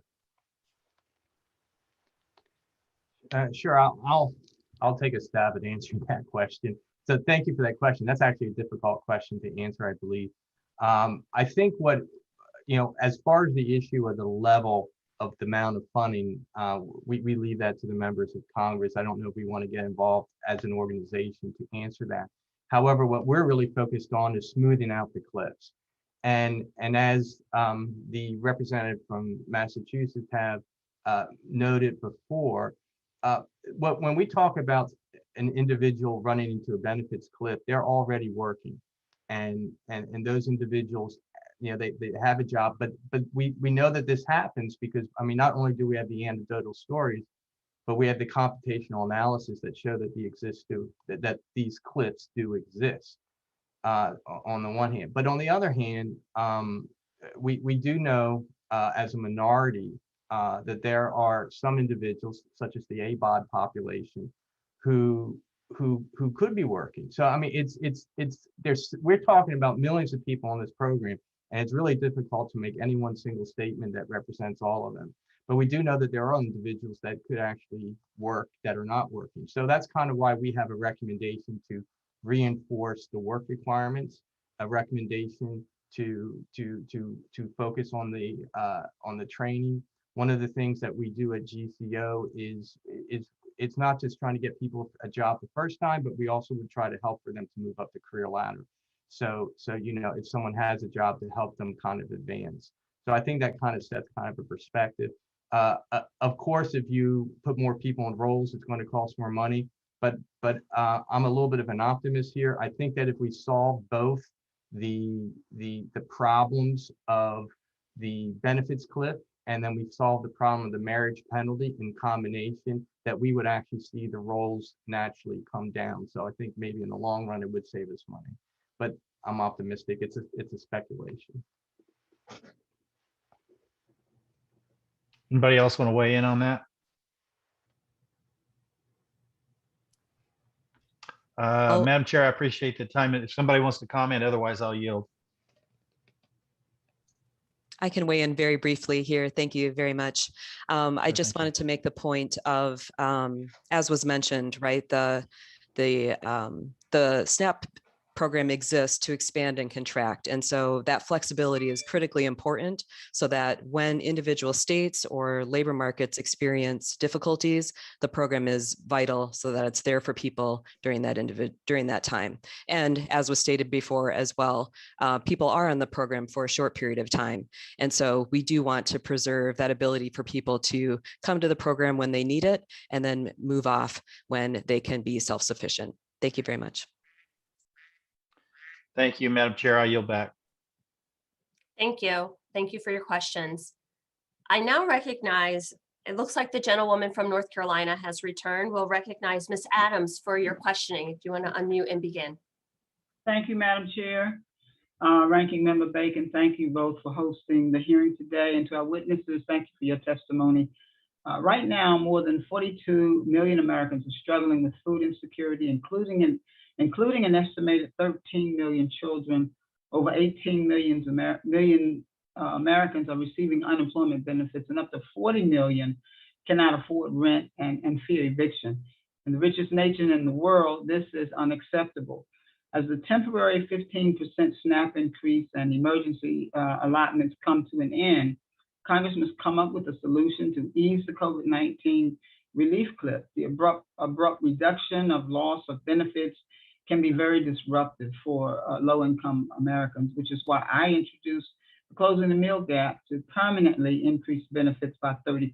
Sure, I'll take a stab at answering that question. So thank you for that question. That's actually a difficult question to answer, I believe. I think what, as far as the issue of the level of the amount of funding, we leave that to the members of Congress. I don't know if we want to get involved as an organization to answer that. However, what we're really focused on is smoothing out the cliffs. And as the representative from Massachusetts have noted before, when we talk about an individual running into a benefits cliff, they're already working, and those individuals, they have a job, but we know that this happens because, I mean, not only do we have the anecdotal stories, but we have the computational analysis that show that that these cliffs do exist on the one hand. But on the other hand, we do know as a minority that there are some individuals, such as the ABOD population, who could be working. So I mean, we're talking about millions of people on this program, and it's really difficult to make any one single statement that represents all of them. But we do know that there are individuals that could actually work that are not working. So that's kind of why we have a recommendation to reinforce the work requirements, a recommendation to focus on the training. One of the things that we do at GCO is it's not just trying to get people a job the first time, but we also would try to help for them to move up the career ladder. So if someone has a job, to help them kind of advance. So I think that kind of sets kind of a perspective. Of course, if you put more people in roles, it's going to cost more money. But I'm a little bit of an optimist here. I think that if we solve both the problems of the benefits cliff, and then we solve the problem of the marriage penalty in combination, that we would actually see the roles naturally come down. So I think maybe in the long run, it would save us money. But I'm optimistic. It's a speculation. Anybody else want to weigh in on that? Madam Chair, I appreciate the time. If somebody wants to comment, otherwise I'll yield. I can weigh in very briefly here. Thank you very much. I just wanted to make the point of, as was mentioned, right, the SNAP program exists to expand and contract. And so that flexibility is critically important so that when individual states or labor markets experience difficulties, the program is vital so that it's there for people during that time. And as was stated before as well, people are on the program for a short period of time. And so we do want to preserve that ability for people to come to the program when they need it and then move off when they can be self-sufficient. Thank you very much. Thank you, Madam Chair. I yield back. Thank you. Thank you for your questions. I now recognize, it looks like the gentlewoman from North Carolina has returned. We'll recognize Ms. Adams for your questioning. If you want to unmute and begin. Thank you, Madam Chair. Ranking Member Bacon, thank you both for hosting the hearing today. And to our witnesses, thank you for your testimony. Right now, more than 42 million Americans are struggling with food insecurity, including an estimated 13 million children. Over 18 million Americans are receiving unemployment benefits, and up to 40 million cannot afford rent and fear eviction. In the richest nation in the world, this is unacceptable. As the temporary 15% SNAP increase and emergency allotments come to an end, Congress must come up with a solution to ease the COVID-19 relief cliff. The abrupt reduction of loss of benefits can be very disruptive for low-income Americans, which is why I introduced the Closing the Meal Gap to permanently increase benefits by 30%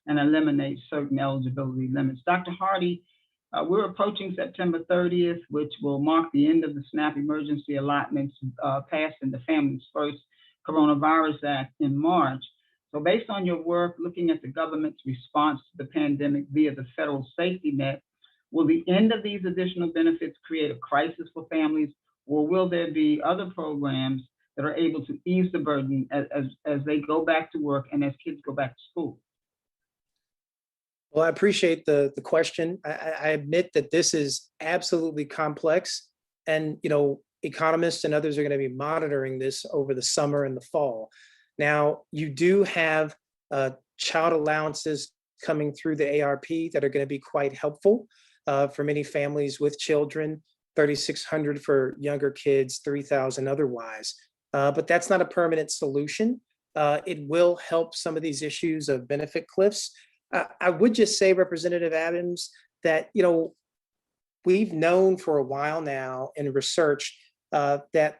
and eliminate certain eligibility limits. Dr. Hardy, we're approaching September 30th, which will mark the end of the SNAP emergency allotments passed in the Families First Coronavirus Act in March. So based on your work, looking at the government's response to the pandemic via the federal safety net, will the end of these additional benefits create a crisis for families, or will there be other programs that are able to ease the burden as they go back to work and as kids go back to school? Well, I appreciate the question. I admit that this is absolutely complex, and economists and others are going to be monitoring this over the summer and the fall. Now, you do have child allowances coming through the ARP that are going to be quite helpful for many families with children, $3,600 for younger kids, $3,000 otherwise. But that's not a permanent solution. It will help some of these issues of benefit cliffs. I would just say, Representative Adams, that we've known for a while now in research that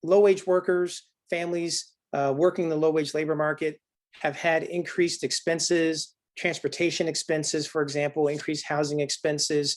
low-wage workers, families working the low-wage labor market have had increased expenses, transportation expenses, for example, increased housing expenses.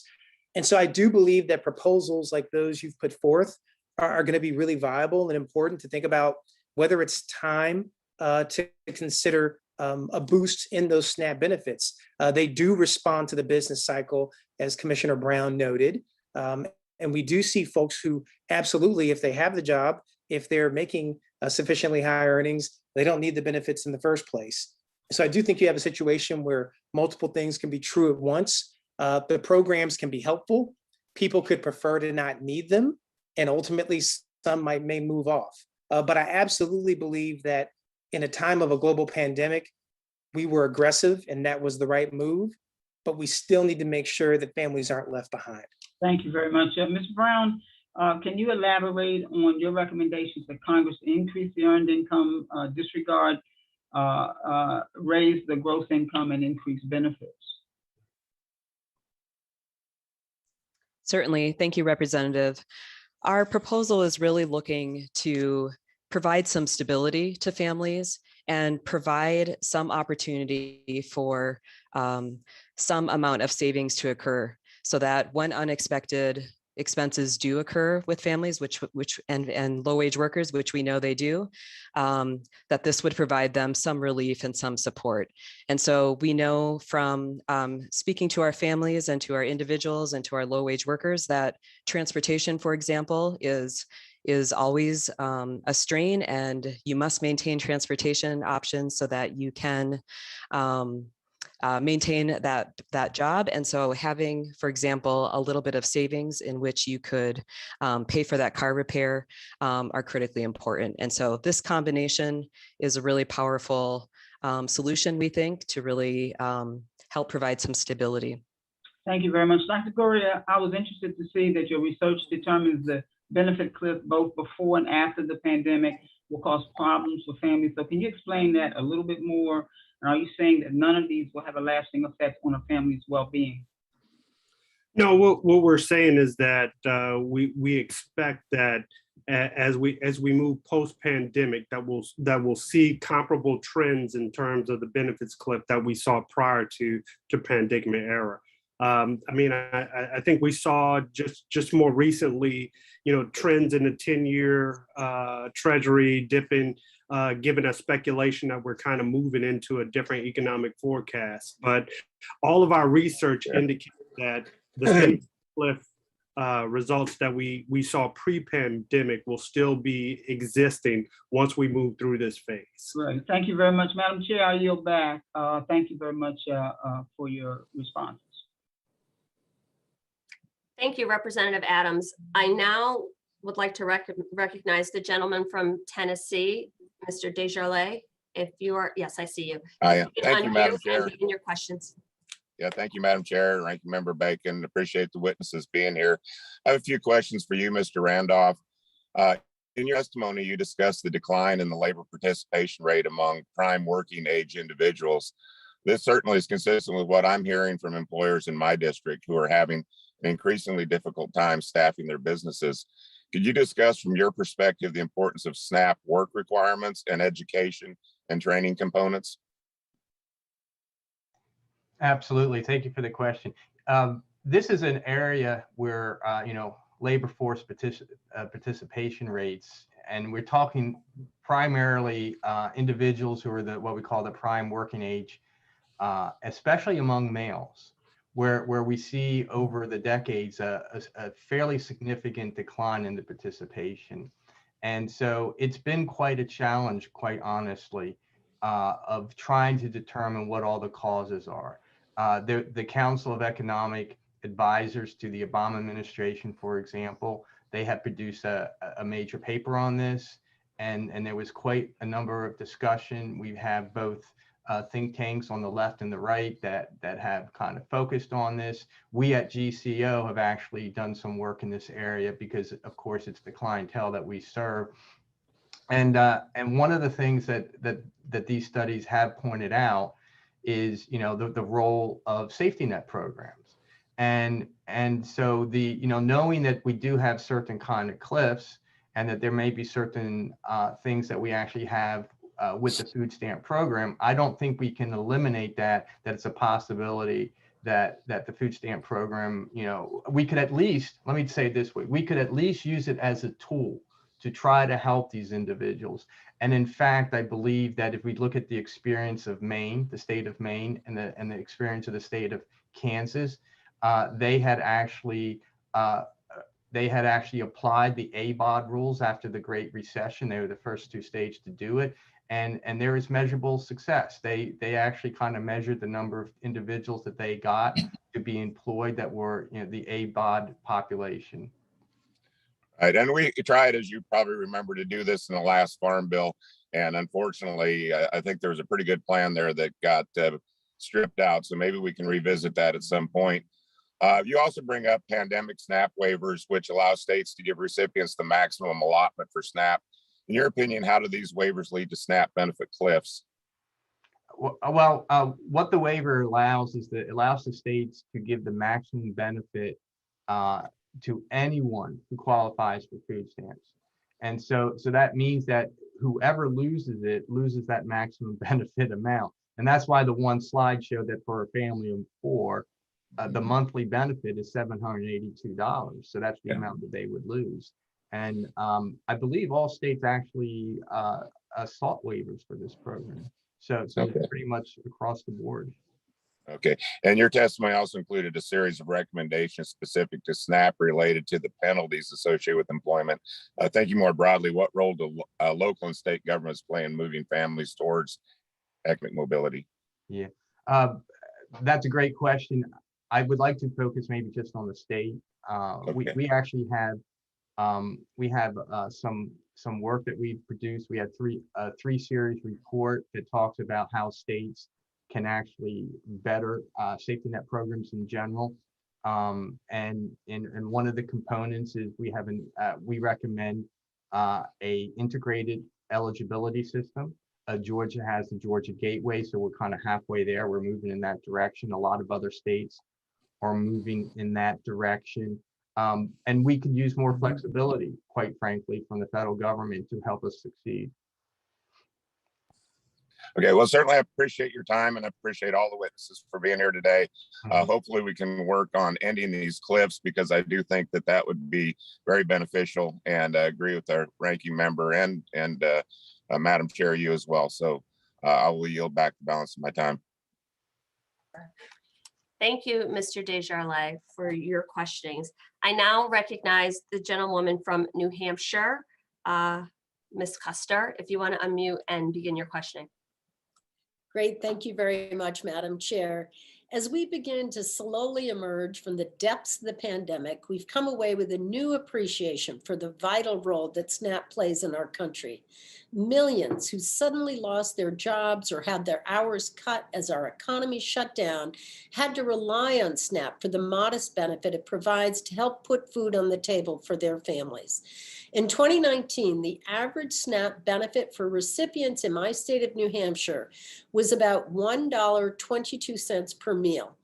And so I do believe that proposals like those you've put forth are going to be really viable and important to think about whether it's time to consider a boost in those SNAP benefits. They do respond to the business cycle, as Commissioner Brown noted. And we do see folks who absolutely, if they have the job, if they're making sufficiently high earnings, they don't need the benefits in the first place. So I do think you have a situation where multiple things can be true at once. The programs can be helpful. People could prefer to not need them, and ultimately some may move off. But I absolutely believe that in a time of a global pandemic, we were aggressive and that was the right move, but we still need to make sure that families aren't left behind. Thank you very much. Ms. Brown, can you elaborate on your recommendations that Congress increase the earned income, disregard, raise the gross income, and increase benefits? Certainly. Thank you, Representative. Our proposal is really looking to provide some stability to families and provide some opportunity for some amount of savings to occur so that when unexpected expenses do occur with families, and low-wage workers, which we know they do, that this would provide them some relief and some support. And so we know from speaking to our families and to our individuals and to our low-wage workers that transportation, for example, is always a strain, and you must maintain transportation options so that you can maintain that job. And so having, for example, a little bit of savings in which you could pay for that car repair are critically important. And so this combination is a really powerful solution, we think, to really help provide some stability. Thank you very much. Dr. Guria, I was interested to see that your research determines the benefit cliff both before and after the pandemic will cause problems for families. So can you explain that a little bit more? And are you saying that none of these will have a lasting effect on a family's well-being? No, what we're saying is that we expect that as we move post-pandemic, that we'll see comparable trends in terms of the benefits cliff that we saw prior to pandemic era. I mean, I think we saw just more recently, trends in the 10-year Treasury dipping, given a speculation that we're kind of moving into a different economic forecast. But all of our research indicates that the benefit cliff results that we saw pre-pandemic will still be existing once we move through this phase. Right. Thank you very much, Madam Chair. I yield back. Thank you very much for your responses. Thank you, Representative Adams. I now would like to recognize the gentleman from Tennessee, Mr. Desjardins. If you are, yes, I see you. Thank you, Madam Unmute Chair. and begin your questions. Yeah, thank you, Madam Chair, Ranking Member Bacon. Appreciate the witnesses being here. I have a few questions for you, Mr. Randolph. In your testimony, you discussed the decline in the labor participation rate among prime working age individuals. This certainly is consistent with what I'm hearing from employers in my district who are having an increasingly difficult time staffing their businesses. Could you discuss from your perspective the importance of SNAP work requirements and education and training components? Absolutely. Thank you for the question. This is an area where, labor force participation rates, and we're talking primarily individuals who are what we call the prime working age, especially among males, where we see over the decades a fairly significant decline in the participation. And so it's been quite a challenge, quite honestly, of trying to determine what all the causes are. The Council of Economic Advisors to the Obama administration, for example, they have produced a major paper on this, and there was quite a number of discussion. We have both think tanks on the left and the right that have kind of focused on this. We at GCO have actually done some work in this area because, of course, it's the clientele that we serve. And one of the things that these studies have pointed out is, the role of safety net programs. And so knowing that we do have certain kind of cliffs and that there may be certain things that we actually have with the food stamp program, I don't think we can eliminate that it's a possibility that the food stamp program, we could at least, let me say it this way, we could at least use it as a tool to try to help these individuals. And in fact, I believe that if we look at the experience of Maine, the state of Maine, and the experience of the state of Kansas, they had actually applied the ABOD rules after the Great Recession. They were the first two states to do it. And there is measurable success. They actually kind of measured the number of individuals that they got to be employed that were, the ABOD population. Right, and we tried, as you probably remember, to do this in the last Farm Bill, and unfortunately, I think there was a pretty good plan there that got stripped out. So maybe we can revisit that at some point. You also bring up pandemic SNAP waivers, which allow states to give recipients the maximum allotment for SNAP. In your opinion, how do these waivers lead to SNAP benefit cliffs? Well, what the waiver allows is that it allows the states to give the maximum benefit to anyone who qualifies for food stamps. And so that means that whoever loses it loses that maximum benefit amount. And that's why the one slide showed that for a family of four, the monthly benefit is $782. So that's the amount that they would lose. And I believe all states actually sought waivers for this program. So it's pretty much across the board. Okay, and your testimony also included a series of recommendations specific to SNAP related to the penalties associated with employment. Thinking more broadly, what role do local and state governments play in moving families towards economic mobility? Yeah, that's a great question. I would like to focus maybe just on the state. We actually have some work that we've produced. We had three series report that talks about how states can actually better safety net programs in general. And one of the components is we recommend a integrated eligibility system. Georgia has the Georgia Gateway, so we're kind of halfway there. We're moving in that direction. A lot of other states are moving in that direction. And we could use more flexibility, quite frankly, from the federal government to help us succeed. Okay, well, certainly I appreciate your time and I appreciate all the witnesses for being here today. Hopefully we can work on ending these cliffs, because I do think that that would be very beneficial, and I agree with our ranking member and Madam Chair, you as well. So I will yield back the balance of my time. Thank you, Mr. Desjardins, for your questionings. I now recognize the gentlewoman from New Hampshire, Ms. Custer, if you want to unmute and begin your questioning. Great, thank you very much, Madam Chair. As we begin to slowly emerge from the depths of the pandemic, we've come away with a new appreciation for the vital role that SNAP plays in our country. Millions who suddenly lost their jobs or had their hours cut as our economy shut down had to rely on SNAP for the modest benefit it provides to help put food on the table for their families. In 2019, the average SNAP benefit for recipients in my state of New Hampshire was about $1.22 per meal.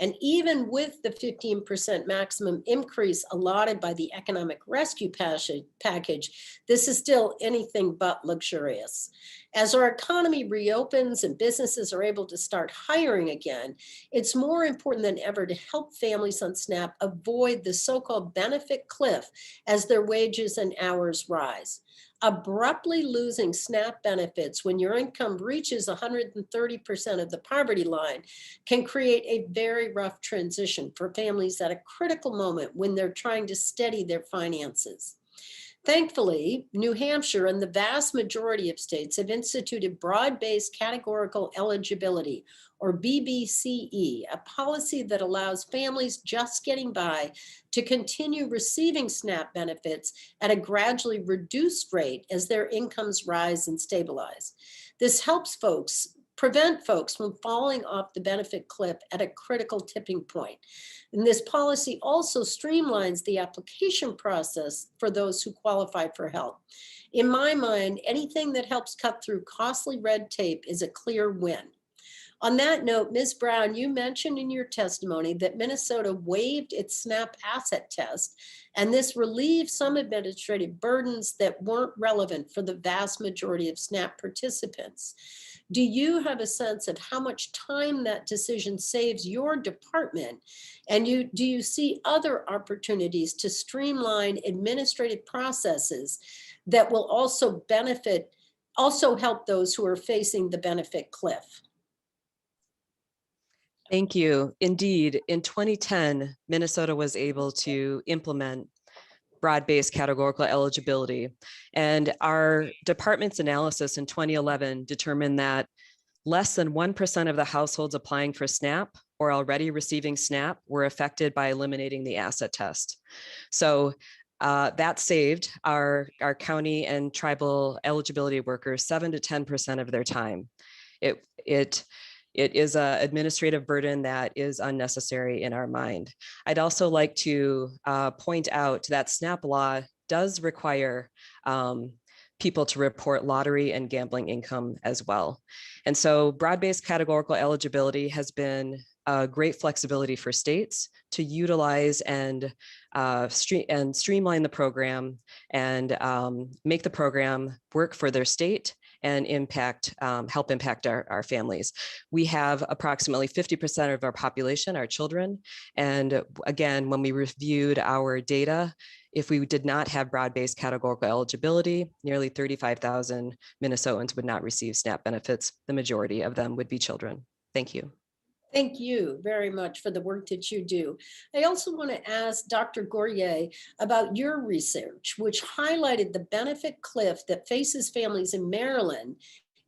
And even with the 15% maximum increase allotted by the economic rescue package, this is still anything but luxurious. As our economy reopens and businesses are able to start hiring again, it's more important than ever to help families on SNAP avoid the so-called benefit cliff as their wages and hours rise. Abruptly losing SNAP benefits when your income reaches 130% of the poverty line can create a very rough transition for families at a critical moment when they're trying to steady their finances. Thankfully, New Hampshire and the vast majority of states have instituted broad-based categorical eligibility, or BBCE, a policy that allows families just getting by to continue receiving SNAP benefits at a gradually reduced rate as their incomes rise and stabilize. This helps prevent folks from falling off the benefit cliff at a critical tipping point. And this policy also streamlines the application process for those who qualify for help. In my mind, anything that helps cut through costly red tape is a clear win. On that note, Ms. Brown, you mentioned in your testimony that Minnesota waived its SNAP asset test, and this relieved some administrative burdens that weren't relevant for the vast majority of SNAP participants. Do you have a sense of how much time that decision saves your department? And do you see other opportunities to streamline administrative processes that will also help those who are facing the benefit cliff? Thank you. Indeed, in 2010, Minnesota was able to implement broad-based categorical eligibility. And our department's analysis in 2011 determined that less than 1% of the households applying for SNAP or already receiving SNAP were affected by eliminating the asset test. So that saved our county and tribal eligibility workers 7 to 10% of their time. It is an administrative burden that is unnecessary in our mind. I'd also like to point out that SNAP law does require people to report lottery and gambling income as well. And so broad-based categorical eligibility has been a great flexibility for states to utilize and streamline the program and make the program work for their state and help impact our families. We have approximately 50% of our population are children. And again, when we reviewed our data, if we did not have broad-based categorical eligibility, nearly 35,000 Minnesotans would not receive SNAP benefits. The majority of them would be children. Thank you. Thank you very much for the work that you do. I also want to ask Dr. Guria about your research, which highlighted the benefit cliff that faces families in Maryland,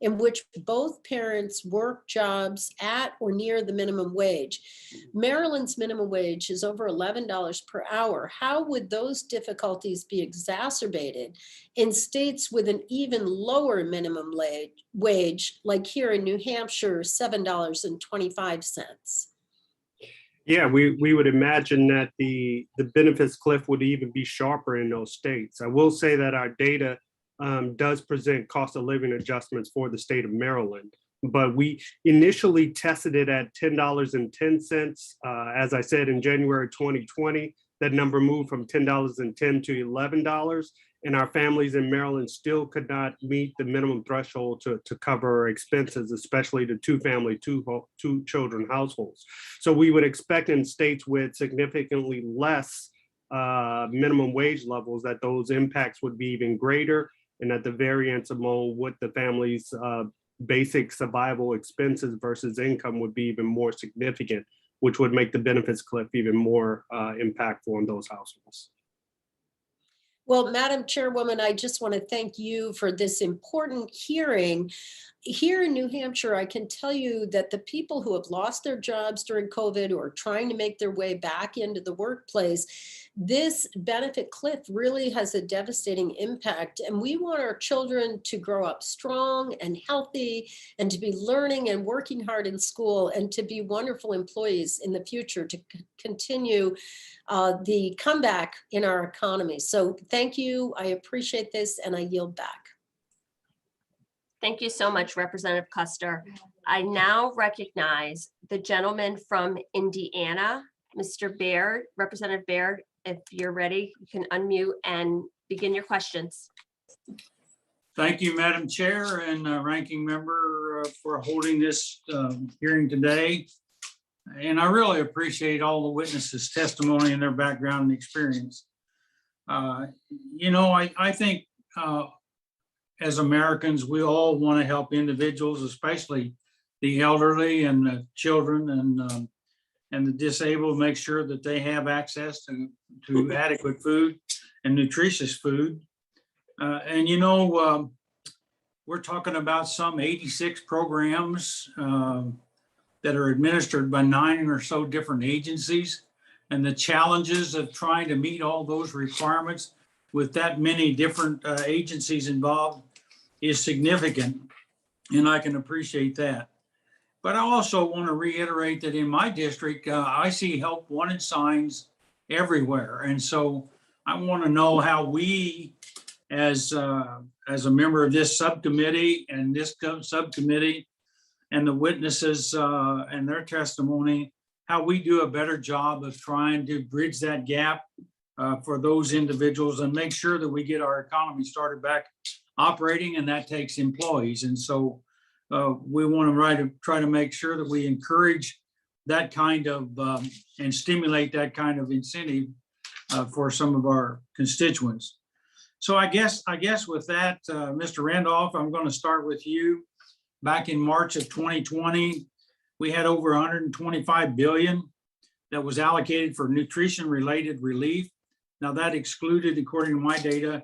in which both parents work jobs at or near the minimum wage. Maryland's minimum wage is over $11 per hour. How would those difficulties be exacerbated in states with an even lower minimum wage, like here in New Hampshire, $7.25? Yeah, we would imagine that the benefits cliff would even be sharper in those states. I will say that our data does present cost of living adjustments for the state of Maryland, but we initially tested it at $10.10. As I said, in January 2020, that number moved from $10.10 to $11. And our families in Maryland still could not meet the minimum threshold to cover expenses, especially the two-family, two children households. So we would expect in states with significantly less minimum wage levels that those impacts would be even greater, and that the variance among what the family's basic survival expenses versus income would be even more significant, which would make the benefits cliff even more impactful on those households. Well, Madam Chairwoman, I just want to thank you for this important hearing. Here in New Hampshire, I can tell you that the people who have lost their jobs during COVID or are trying to make their way back into the workplace, this benefit cliff really has a devastating impact. And we want our children to grow up strong and healthy and to be learning and working hard in school and to be wonderful employees in the future to continue the comeback in our economy. So thank you. I appreciate this and I yield back. Thank you so much, Representative Custer. I now recognize the gentleman from Indiana, Mr. Baird. Representative Baird, if you're ready, you can unmute and begin your questions. Thank you, Madam Chair and Ranking Member for holding this hearing today. And I really appreciate all the witnesses' testimony and their background and experience. You know, I think as Americans, we all want to help individuals, especially the elderly and the children and the disabled, make sure that they have access to adequate food and nutritious food. And you know, we're talking about some 86 programs that are administered by 9 or so different agencies, and the challenges of trying to meet all those requirements with that many different agencies involved is significant, and I can appreciate that. But I also want to reiterate that in my district, I see help wanted signs everywhere. And so I want to know how we, as a member of this subcommittee and this subcommittee and the witnesses and their testimony, how we do a better job of trying to bridge that gap for those individuals and make sure that we get our economy started back operating, and that takes employees. And so we want to try to make sure that we encourage that kind of and stimulate that kind of incentive for some of our constituents. So I guess with that, Mr. Randolph, I'm going to start with you. Back in March of 2020, we had over 125 billion that was allocated for nutrition-related relief. Now that excluded, according to my data,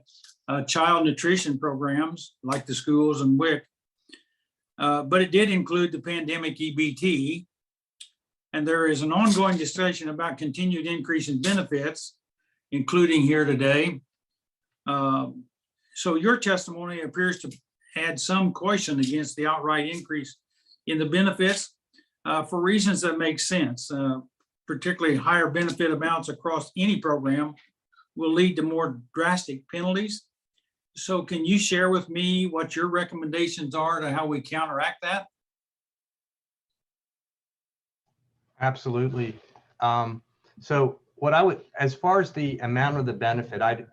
child nutrition programs like the schools and WIC, but it did include the pandemic EBT. And there is an ongoing discussion about continued increase in benefits, including here today. So your testimony appears to add some caution against the outright increase in the benefits for reasons that make sense. Particularly higher benefit amounts across any program will lead to more drastic penalties. So can you share with me what your recommendations are to how we counteract that? Absolutely. So what I would, as far as the amount of the benefit, I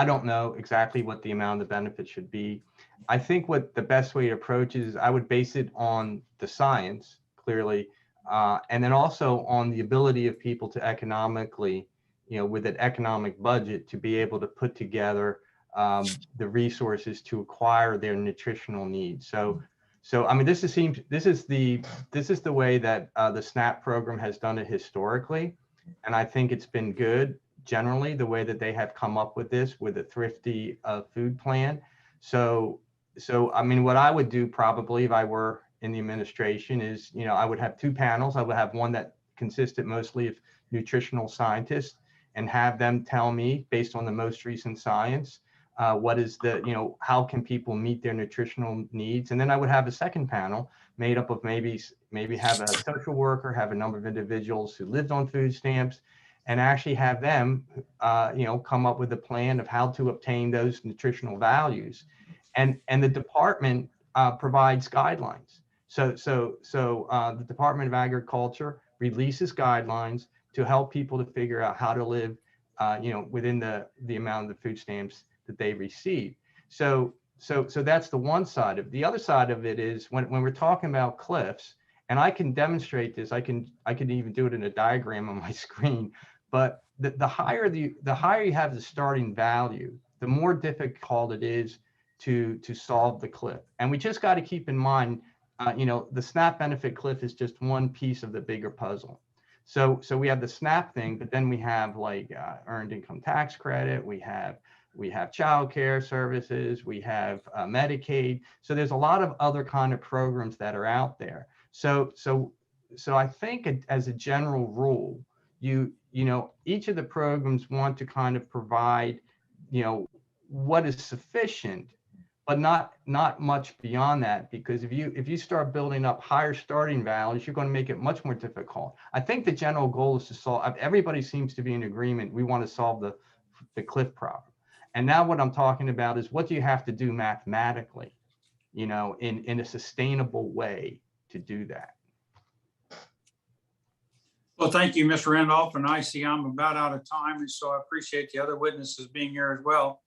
don't know exactly what the amount of the benefit should be. I think what the best way to approach is I would base it on the science, clearly, and then also on the ability of people to economically, with an economic budget, to be able to put together the resources to acquire their nutritional needs. So I mean, this is the way that the SNAP program has done it historically, and I think it's been good generally the way that they have come up with this with a thrifty food plan. So I mean, what I would do probably if I were in the administration is, I would have 2 panels. I would have one that consisted mostly of nutritional scientists and have them tell me, based on the most recent science, What is the, how can people meet their nutritional needs? And then I would have a second panel made up of maybe have a social worker, have a number of individuals who lived on food stamps, and actually have them, come up with a plan of how to obtain those nutritional values. And the department provides guidelines. So the Department of Agriculture releases guidelines to help people to figure out how to live, within the amount of the food stamps that they receive. So that's the one side of it. The other side of it is when we're talking about cliffs, and I can demonstrate this, I can even do it in a diagram on my screen, but the higher you have the starting value, the more difficult it is to solve the cliff. And we just got to keep in mind, the SNAP benefit cliff is just one piece of the bigger puzzle. So we have the SNAP thing, but then we have like earned income tax credit, we have child care services, we have Medicaid. So there's a lot of other kind of programs that are out there. So I think as a general rule, each of the programs want to kind of provide, what is sufficient, but not much beyond that, because if you start building up higher starting values, you're going to make it much more difficult. I think the general goal is to solve, everybody seems to be in agreement, we want to solve the cliff problem. And now what I'm talking about is what do you have to do mathematically, in a sustainable way to do that. Well, thank you, Mr. Randolph, and I see I'm about out of time, and so I appreciate the other witnesses being here as well.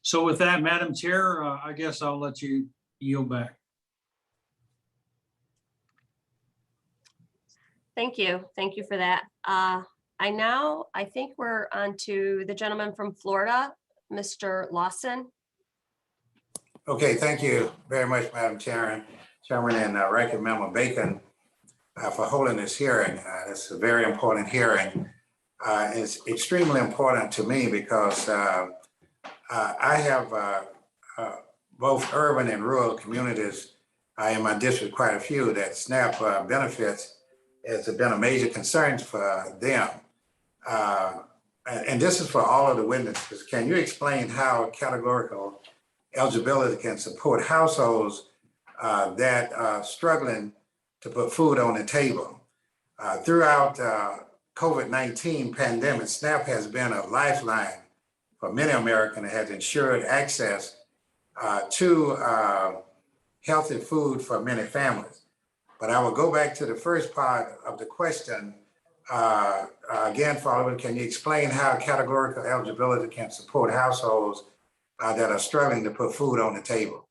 So with that, Madam Chair, I guess I'll let you yield back. Thank you. Thank you for that. I think we're on to the gentleman from Florida, Mr. Lawson. Okay, thank you very much, Madam Chairman and Ranking Member Bacon for holding this hearing. It's a very important hearing. It's extremely important to me because I have both urban and rural communities in my district, quite a few, that SNAP benefits has been a major concern for them. And this is for all of the witnesses. Can you explain how categorical eligibility can support households that are struggling to put food on the table? Throughout COVID-19 pandemic, SNAP has been a lifeline for many Americans and has ensured access to healthy food for many families. But I will go back to the first part of the question. Again, following, can you explain how categorical eligibility can support households that are struggling to put food on the table?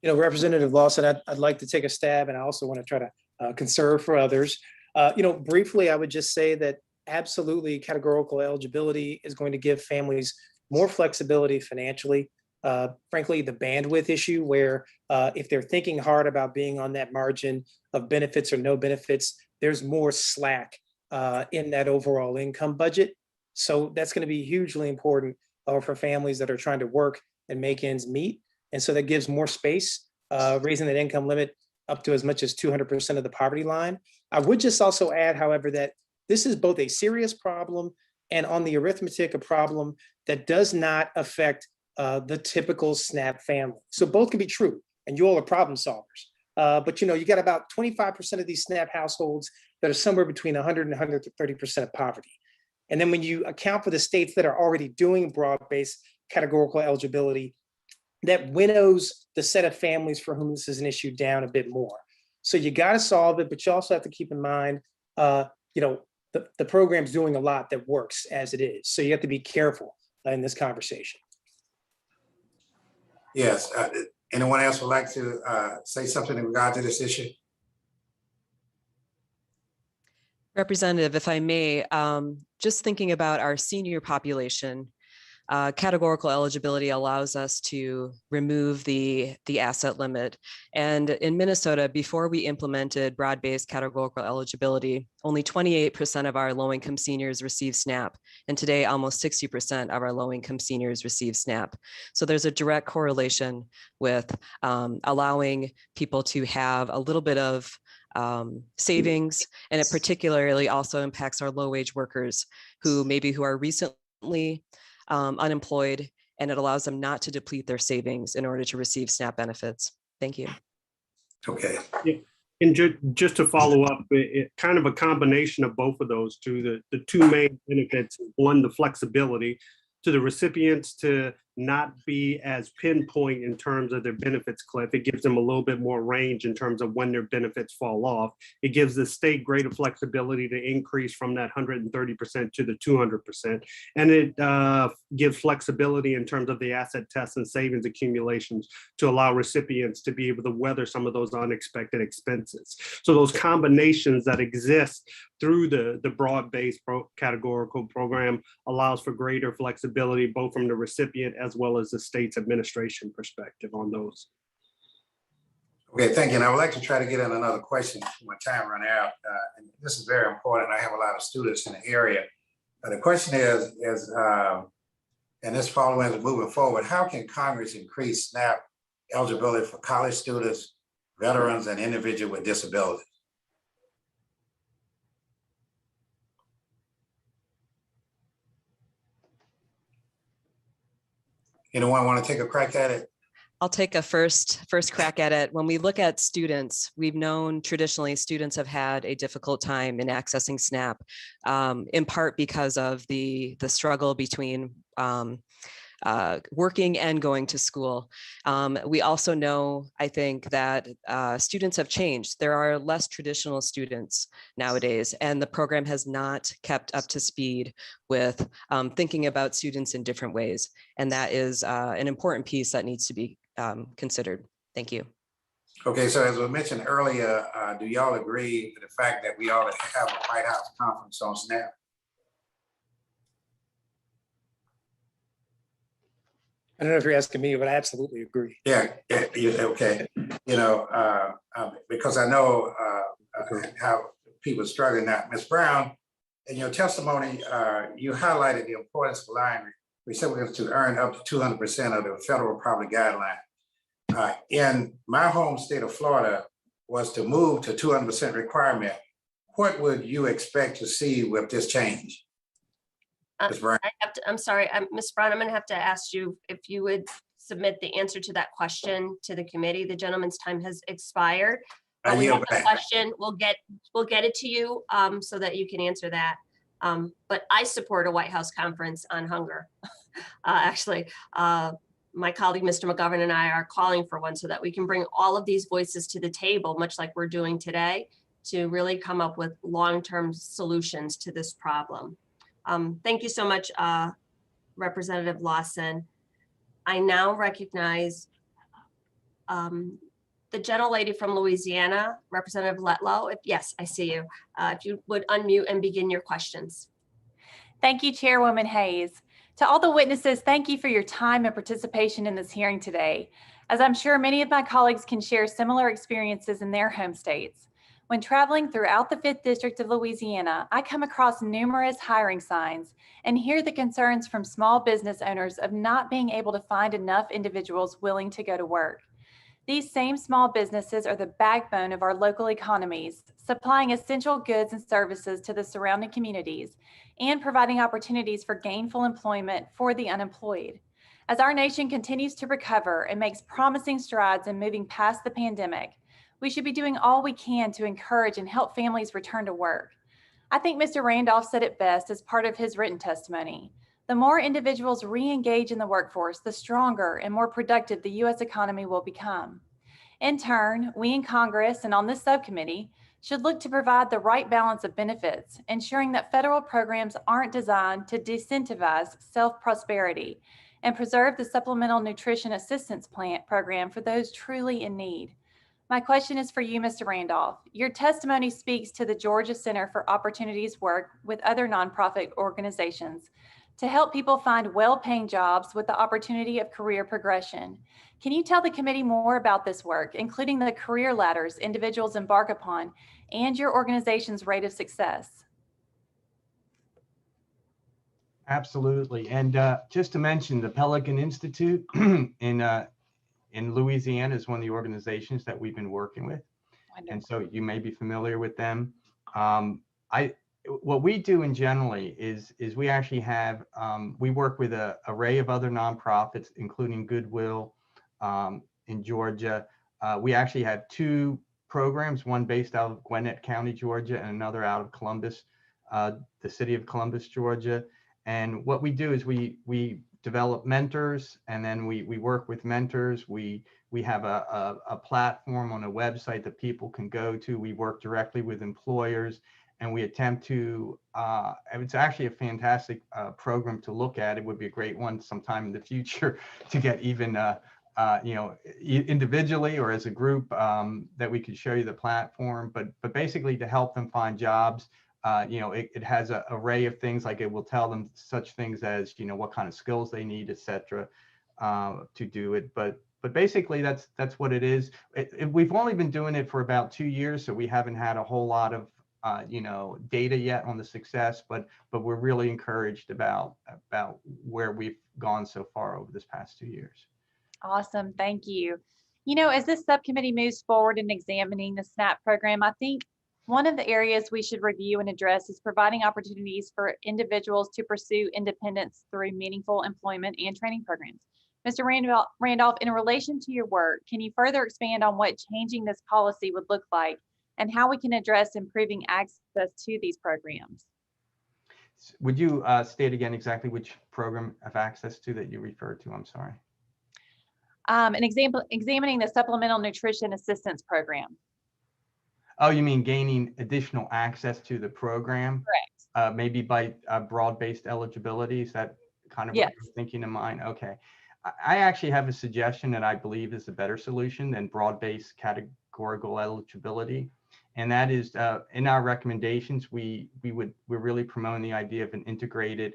Representative Lawson, I'd like to take a stab, and I also want to try to conserve for others. Briefly, I would just say that absolutely categorical eligibility is going to give families more flexibility financially. Frankly, the bandwidth issue where if they're thinking hard about being on that margin of benefits or no benefits, there's more slack in that overall income budget. So that's going to be hugely important for families that are trying to work and make ends meet. And so that gives more space, raising that income limit up to as much as 200% of the poverty line. I would just also add, however, that this is both a serious problem and on the arithmetic, a problem that does not affect the typical SNAP family. So both can be true, and you all are problem solvers. But you got about 25% of these SNAP households that are somewhere between 100 and 130% of poverty. And then when you account for the states that are already doing broad-based categorical eligibility, that winnows the set of families for whom this is an issue down a bit more. So you got to solve it, but you also have to keep in mind, the program's doing a lot that works as it is. So you have to be careful in this conversation. Yes. Anyone else would like to say something in regard to this issue? Representative, if I may, just thinking about our senior population, Categorical eligibility allows us to remove the asset limit. And in Minnesota, before we implemented broad-based categorical eligibility, only 28% of our low-income seniors receive SNAP. And today, almost 60% of our low-income seniors receive SNAP. So there's a direct correlation with allowing people to have a little bit of savings, and it particularly also impacts our low-wage workers who are recently unemployed, and it allows them not to deplete their savings in order to receive SNAP benefits. Thank you. Okay. Yeah. And just to follow up, it kind of a combination of both of those two. The two main benefits, one, the flexibility to the recipients to not be as pinpoint in terms of their benefits cliff. It gives them a little bit more range in terms of when their benefits fall off. It gives the state greater flexibility to increase from that 130% to the 200%. And it gives flexibility in terms of the asset tests and savings accumulations to allow recipients to be able to weather some of those unexpected expenses. So those combinations that exist through the broad-based categorical program allows for greater flexibility, both from the recipient as well as the state's administration perspective on those. Okay, thank you. And I would like to try to get in another question before my time run out. And this is very important. I have a lot of students in the area. The question is, and this following is moving forward, how can Congress increase SNAP eligibility for college students, veterans, and individuals with disabilities? Anyone want to take a crack at it? I'll take a first crack at it. When we look at students, we've known traditionally students have had a difficult time in accessing SNAP, in part because of the struggle between working and going to school. We also know, I think, that students have changed. There are less traditional students nowadays, and the program has not kept up to speed with thinking about students in different ways. And that is an important piece that needs to be considered. Thank you. Okay, so as we mentioned earlier, do y'all agree with the fact that we ought to have a White House conference on SNAP? I don't know if you're asking me, but I absolutely agree. Yeah, okay. You know, because I know how people are struggling now. Ms. Brown, in your testimony, you highlighted the importance of allowing recipients to earn up to 200% of the federal poverty guideline. In my home state of Florida was to move to 200% requirement. What would you expect to see with this change? Ms. Brown? I'm sorry, Ms. Brown, I'm going to have to ask you if you would submit the answer to that question to the committee. The gentleman's time has expired. But we have the question. We'll get it to you so that you can answer that. But I support a White House conference on hunger. Actually, my colleague, Mr. McGovern, and I are calling for one so that we can bring all of these voices to the table, much like we're doing today, to really come up with long-term solutions to this problem. Thank you so much, Representative Lawson. I now recognize the gentlelady from Louisiana, Representative Letlow. Yes, I see you. If you would unmute and begin your questions. Thank you, Chairwoman Hayes. To all the witnesses, thank you for your time and participation in this hearing today. As I'm sure many of my colleagues can share similar experiences in their home states. When traveling throughout the 5th District of Louisiana, I come across numerous hiring signs and hear the concerns from small business owners of not being able to find enough individuals willing to go to work. These same small businesses are the backbone of our local economies, supplying essential goods and services to the surrounding communities and providing opportunities for gainful employment for the unemployed. As our nation continues to recover and makes promising strides in moving past the pandemic, we should be doing all we can to encourage and help families return to work. I think Mr. Randolph said it best as part of his written testimony. The more individuals re-engage in the workforce, the stronger and more productive the U.S. economy will become. In turn, we in Congress and on this subcommittee should look to provide the right balance of benefits, ensuring that federal programs aren't designed to disincentivize self-prosperity and preserve the Supplemental Nutrition Assistance Program for those truly in need. My question is for you, Mr. Randolph. Your testimony speaks to the Georgia Center for Opportunities work with other nonprofit organizations to help people find well-paying jobs with the opportunity of career progression. Can you tell the committee more about this work, including the career ladders individuals embark upon and your organization's rate of success? Absolutely. And just to mention, the Pelican Institute in Louisiana is one of the organizations that we've been working with. And so you may be familiar with them. What we do in generally is we actually have, we work with an array of other nonprofits, including Goodwill in Georgia. We actually have 2 programs, one based out of Gwinnett County, Georgia, and another out of Columbus, the city of Columbus, Georgia. And what we do is we develop mentors, and then we work with mentors. We have a platform on a website that people can go to. We work directly with employers, and we attempt to, it's actually a fantastic program to look at. It would be a great one sometime in the future to get even, individually or as a group, that we could show you the platform, but basically to help them find jobs. It has an array of things, like it will tell them such things as, what kind of skills they need, et cetera, to do it. But basically that's what it is. We've only been doing it for about 2 years, so we haven't had a whole lot of, data yet on the success, but we're really encouraged about where we've gone so far over this past 2 years. Awesome, thank you. As this subcommittee moves forward in examining the SNAP program, I think one of the areas we should review and address is providing opportunities for individuals to pursue independence through meaningful employment and training programs. Mr. Randolph, in relation to your work, can you further expand on what changing this policy would look like and how we can address improving access to these programs? Would you state again exactly which program of access to that you referred to? I'm sorry. An example, examining the Supplemental Nutrition Assistance Program. Oh, you mean gaining additional access to the program? Correct. Maybe by broad-based eligibility? Is that kind of Yes. what you're thinking in mind? Okay. I actually have a suggestion that I believe is a better solution than broad-based categorical eligibility. And that is, in our recommendations, we're really promoting the idea of an integrated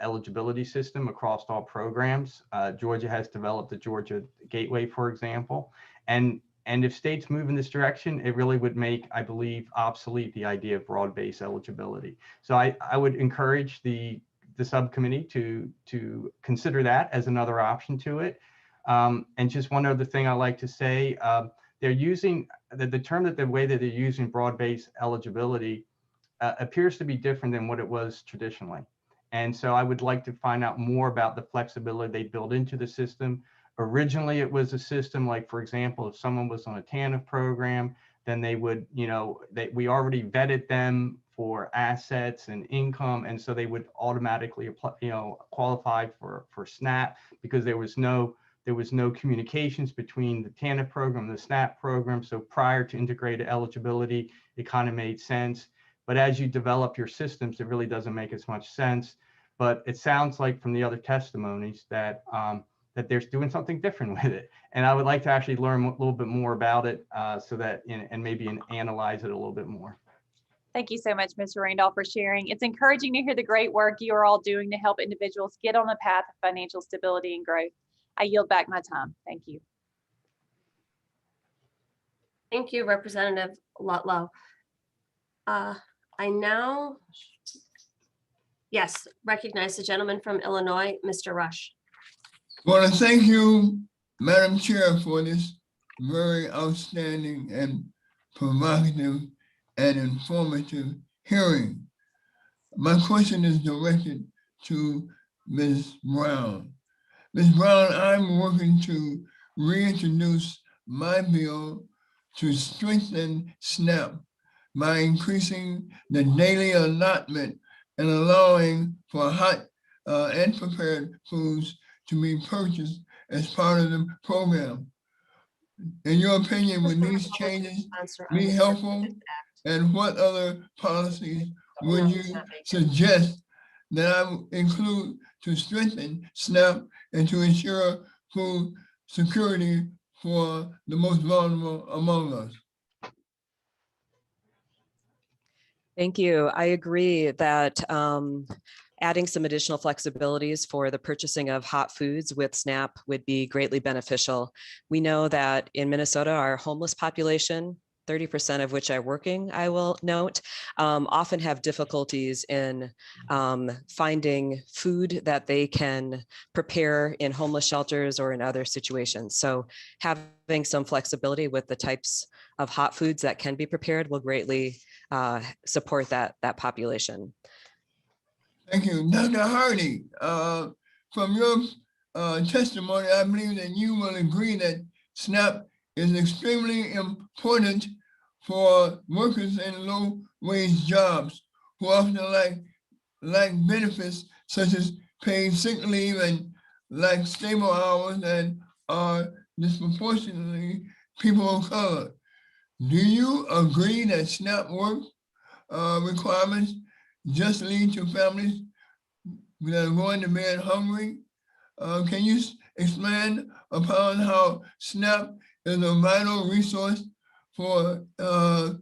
eligibility system across all programs. Georgia has developed the Georgia Gateway, for example. And if states move in this direction, it really would make, I believe, obsolete the idea of broad-based eligibility. So I would encourage the subcommittee to consider that as another option to it. And just one other thing I like to say, they're using the term that the way that they're using broad-based eligibility appears to be different than what it was traditionally. And so I would like to find out more about the flexibility they built into the system. Originally, it was a system like, for example, if someone was on a TANF program, then they would, we already vetted them for assets and income. And so they would automatically apply, qualify for SNAP because there was no communications between the TANF program and the SNAP program. So prior to integrated eligibility, it kind of made sense. But as you develop your systems, it really doesn't make as much sense. But it sounds like from the other testimonies that that they're doing something different with it. And I would like to actually learn a little bit more about it so that, and maybe analyze it a little bit more. Thank you so much, Mr. Randolph, for sharing. It's encouraging to hear the great work you are all doing to help individuals get on the path of financial stability and growth. I yield back my time. Thank you. Thank you, Representative Lutlow. I now, recognize the gentleman from Illinois, Mr. Rush. I want to thank you, Madam Chair, for this very outstanding and provocative and informative hearing. My question is directed to Ms. Brown. Ms. Brown, I'm working to reintroduce my bill to strengthen SNAP by increasing the daily allotment and allowing for hot and prepared foods to be purchased as part of the program. In your opinion, would these changes be helpful? And what other policies would you suggest that I include to strengthen SNAP and to ensure food security for the most vulnerable among us? Thank you. I agree that Adding some additional flexibilities for the purchasing of hot foods with SNAP would be greatly beneficial. We know that in Minnesota, our homeless population, 30% of which are working, I will note, often have difficulties in finding food that they can prepare in homeless shelters or in other situations. So having some flexibility with the types of hot foods that can be prepared will greatly support that population. Thank you. Dr. Hardy, from your testimony, I believe that you will agree that SNAP is extremely important for workers in low-wage jobs who often lack benefits such as paid sick leave and lack stable hours and are disproportionately people of color. Do you agree that SNAP work requirements just lead to families that are going to bed hungry? Can you expand upon how SNAP is a vital resource for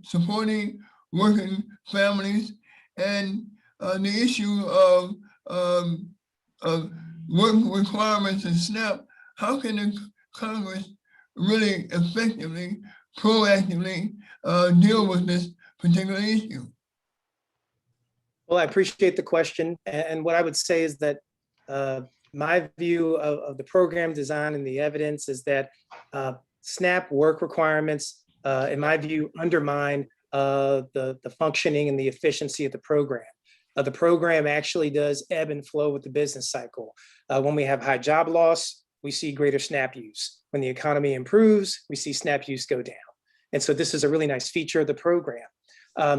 supporting working families and the issue of work requirements in SNAP? How can the Congress really effectively, proactively deal with this particular issue? Well, I appreciate the question. And what I would say is that my view of the program design and the evidence is that SNAP work requirements, in my view, undermine the functioning and the efficiency of the program. The program actually does ebb and flow with the business cycle. When we have high job loss, we see greater SNAP use. When the economy improves, we see SNAP use go down. And so this is a really nice feature of the program.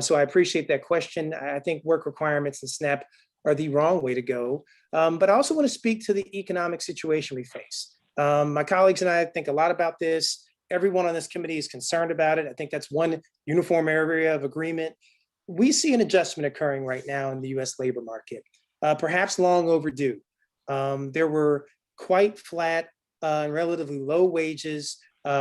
So I appreciate that question. I think work requirements and SNAP are the wrong way to go. But I also want to speak to the economic situation we face. My colleagues and I think a lot about this. Everyone on this committee is concerned about it. I think that's one uniform area of agreement. We see an adjustment occurring right now in the US labor market, perhaps long overdue. There were quite flat and relatively low wages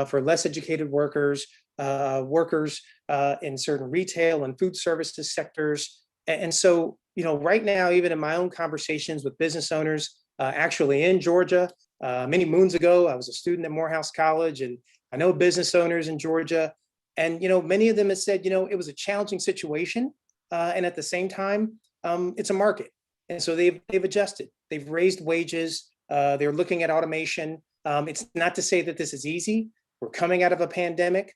for less educated workers in certain retail and food services sectors. And so, right now, even in my own conversations with business owners, actually in Georgia, many moons ago, I was a student at Morehouse College, and I know business owners in Georgia. And, many of them have said, it was a challenging situation. And at the same time, it's a market. And so they've adjusted. They've raised wages. They're looking at automation. It's not to say that this is easy. We're coming out of a pandemic.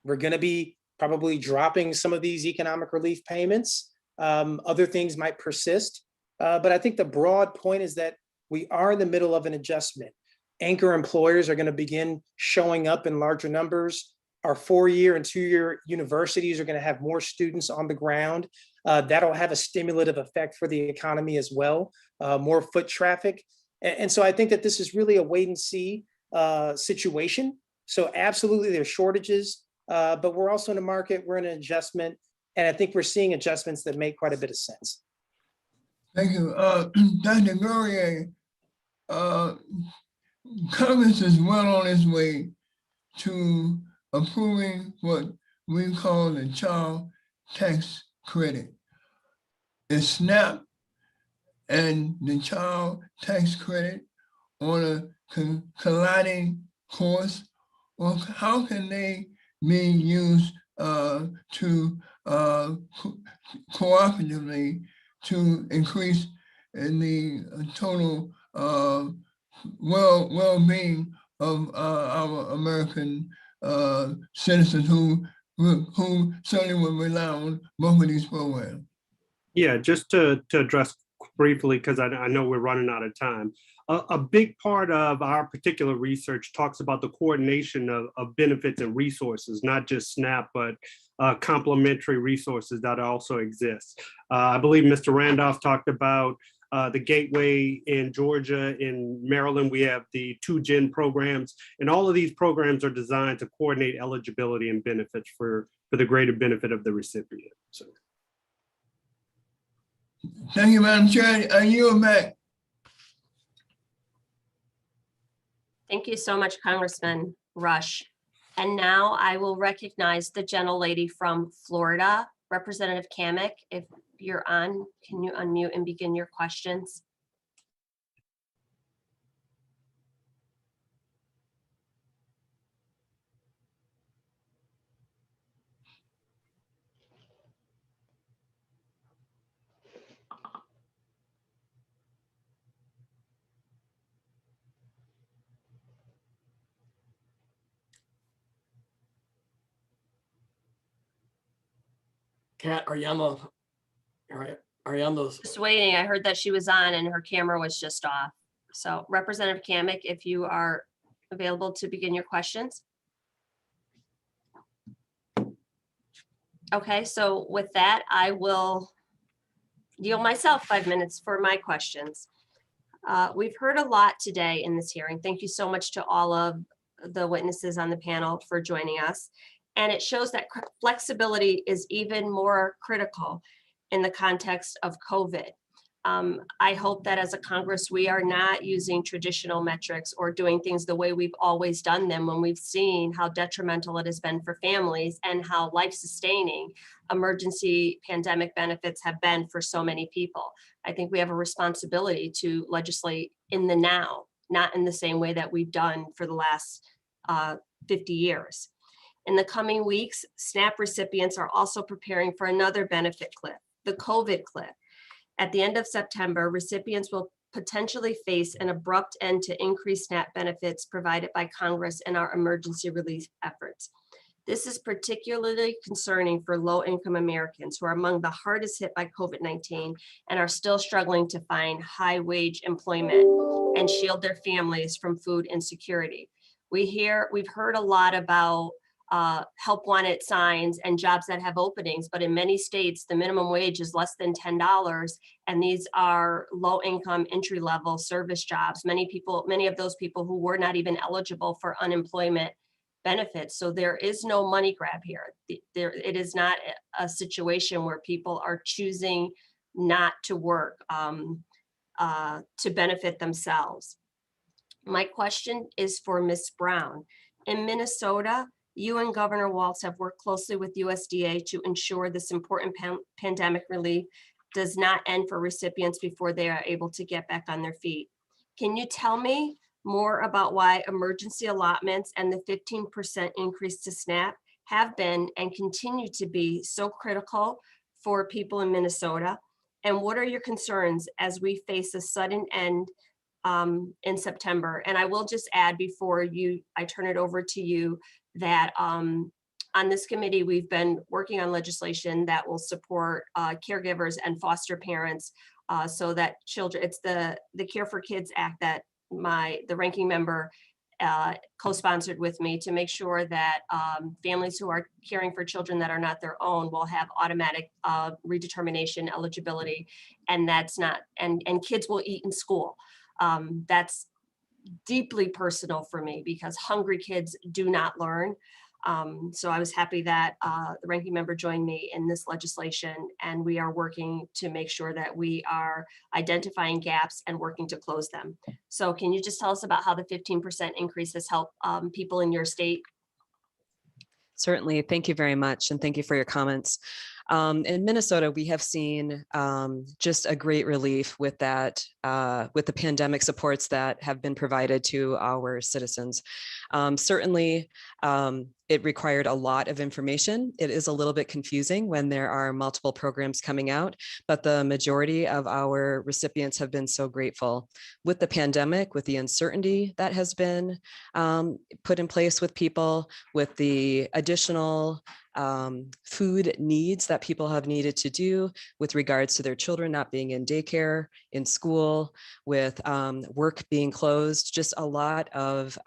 We're going to be probably dropping some of these economic relief payments. Other things might persist. But I think the broad point is that we are in the middle of an adjustment. Anchor employers are going to begin showing up in larger numbers. Our 4-year and 2-year universities are going to have more students on the ground. That'll have a stimulative effect for the economy as well, more foot traffic. And so I think that this is really a wait and see situation. So absolutely there's shortages, but we're also in a market, we're in an adjustment. And I think we're seeing adjustments that make quite a bit of sense. Thank you. Dr. Guria, Congress is well on its way to approving what we call the child tax credit. Is SNAP and the child tax credit on a colliding course, or how can they be used to cooperatively to increase in the total well-being of our American citizens who certainly will rely on both of these programs? Yeah, just to address briefly, because I know we're running out of time. A big part of our particular research talks about the coordination of benefits and resources, not just SNAP, but complementary resources that also exist. I believe Mr. Randolph talked about the Gateway in Georgia. In Maryland, we have the 2-Gen programs, and all of these programs are designed to coordinate eligibility and benefits for the greater benefit of the recipient. So. Thank you, Madam Chair. I yield back. Thank you so much, Congressman Rush. And now I will recognize the gentlelady from Florida, Representative Kamek, if you're on. Can you unmute and begin your questions? Kat, are you on the, all right, are you on those? Just waiting. I heard that she was on and her camera was just off. So Representative Kamick, if you are available to begin your questions. Okay, so with that, I will yield myself 5 minutes for my questions. We've heard a lot today in this hearing. Thank you so much to all of the witnesses on the panel for joining us. And it shows that flexibility is even more critical in the context of COVID. I hope that as a Congress, we are not using traditional metrics or doing things the way we've always done them when we've seen how detrimental it has been for families and how life-sustaining emergency pandemic benefits have been for so many people. I think we have a responsibility to legislate in the now, not in the same way that we've done for the last 50 years. In the coming weeks, SNAP recipients are also preparing for another benefit cliff, the COVID cliff. At the end of September, recipients will potentially face an abrupt end to increased SNAP benefits provided by Congress in our emergency relief efforts. This is particularly concerning for low-income Americans who are among the hardest hit by COVID-19 and are still struggling to find high-wage employment and shield their families from food insecurity. We've heard a lot about help wanted signs and jobs that have openings, but in many states, the minimum wage is less than $10, and these are low-income entry-level service jobs. Many of those people who were not even eligible for unemployment benefits. So there is no money grab here. It is not a situation where people are choosing not to work to benefit themselves. My question is for Ms. Brown. In Minnesota, you and Governor Walz have worked closely with USDA to ensure this important pandemic relief does not end for recipients before they are able to get back on their feet. Can you tell me more about why emergency allotments and the 15% increase to SNAP have been and continue to be so critical for people in Minnesota? And what are your concerns as we face a sudden end in September? And I will just add before I turn it over to you that on this committee, we've been working on legislation that will support caregivers and foster parents so that children, it's the Care for Kids Act that the ranking member co-sponsored with me to make sure that families who are caring for children that are not their own will have automatic redetermination eligibility, and that's not, and kids will eat in school. That's deeply personal for me because hungry kids do not learn. So I was happy that the ranking member joined me in this legislation, and we are working to make sure that we are identifying gaps and working to close them. So can you just tell us about how the 15% increase has helped people in your state? Certainly. Thank you very much. And thank you for your comments. In Minnesota, we have seen just a great relief with that, with the pandemic supports that have been provided to our citizens. Certainly, it required a lot of information. It is a little bit confusing when there are multiple programs coming out, but the majority of our recipients have been so grateful. With the pandemic, with the uncertainty that has been put in place with people, with the additional food needs that people have needed to do with regards to their children not being in daycare, in school, with work being closed, just a lot of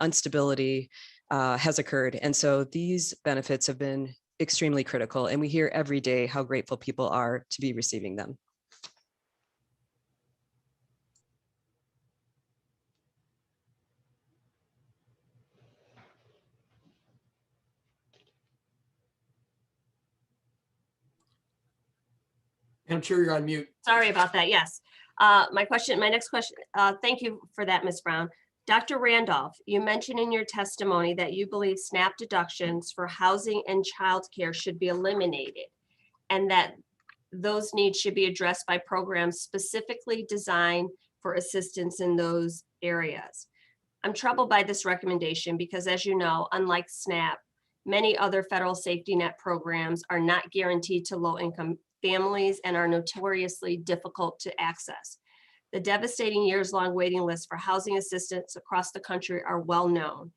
instability has occurred. And so these benefits have been extremely critical, and we hear every day how grateful people are to be receiving them. I'm sure you're on mute. Sorry about that. Yes. My next question, thank you for that, Ms. Brown. Dr. Randolph, you mentioned in your testimony that you believe SNAP deductions for housing and childcare should be eliminated, and that those needs should be addressed by programs specifically designed for assistance in those areas. I'm troubled by this recommendation because, as you know, unlike SNAP, many other federal safety net programs are not guaranteed to low-income families and are notoriously difficult to access. The devastating years-long waiting lists for housing assistance across the country are well known.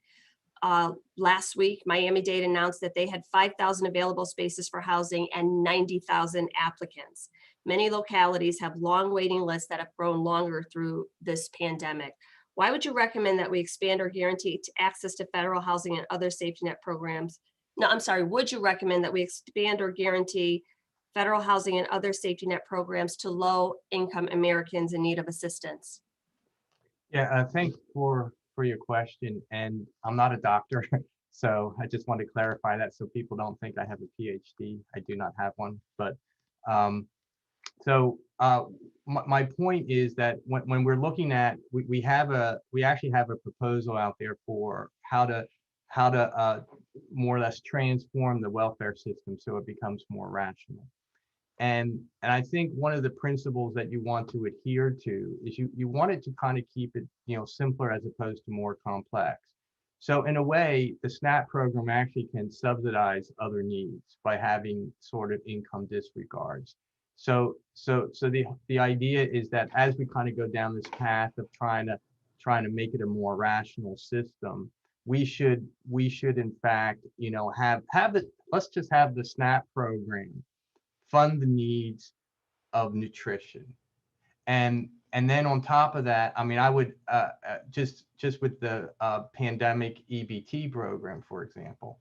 Last week, Miami-Dade announced that they had 5,000 available spaces for housing and 90,000 applicants. Many localities have long waiting lists that have grown longer through this pandemic. Why would you recommend that we expand or guarantee access to federal housing and other safety net programs? No, I'm sorry, would you recommend that we expand or guarantee federal housing and other safety net programs to low-income Americans in need of assistance? Yeah, thanks for your question. And I'm not a doctor, so I just want to clarify that so people don't think I have a PhD. I do not have one. But my point is that when we're looking at, we actually have a proposal out there for how to more or less transform the welfare system so it becomes more rational. And I think one of the principles that you want to adhere to is you want it to kind of keep it, simpler as opposed to more complex. So in a way, the SNAP program actually can subsidize other needs by having sort of income disregards. So the idea is that as we kind of go down this path of trying to make it a more rational system, we should in fact, let's just have the SNAP program fund the needs of nutrition. And then on top of that, I mean, I would just with the pandemic EBT program, for example,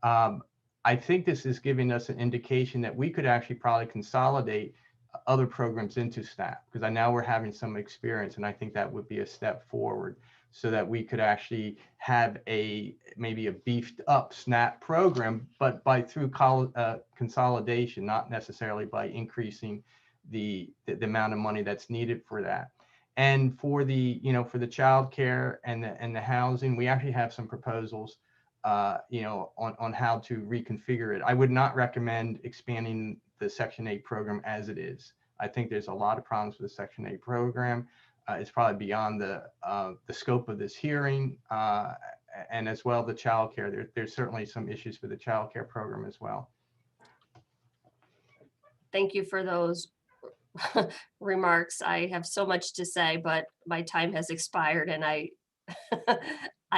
I think this is giving us an indication that we could actually probably consolidate other programs into SNAP, because now we're having some experience, and I think that would be a step forward so that we could actually have maybe a beefed up SNAP program, but through consolidation, not necessarily by increasing the amount of money that's needed for that. And for the child care and the housing, we actually have some proposals on how to reconfigure it. I would not recommend expanding the Section 8 program as it is. I think there's a lot of problems with the Section 8 program. It's probably beyond the scope of this hearing, and as well the child care. There's certainly some issues with the child care program as well. Thank you for those remarks. I have so much to say, but my time has expired and I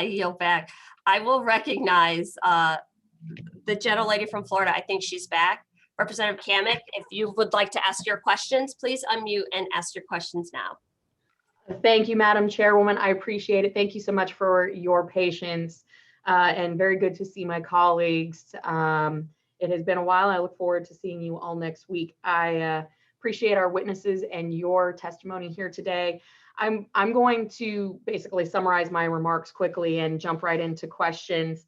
yield back. I will recognize the gentlelady from Florida. I think she's back. Representative Kamick, if you would like to ask your questions, please unmute and ask your questions now. Thank you, Madam Chairwoman. I appreciate it. Thank you so much for your patience and very good to see my colleagues. It has been a while. I look forward to seeing you all next week. I appreciate our witnesses and your testimony here today. I'm going to basically summarize my remarks quickly and jump right into questions.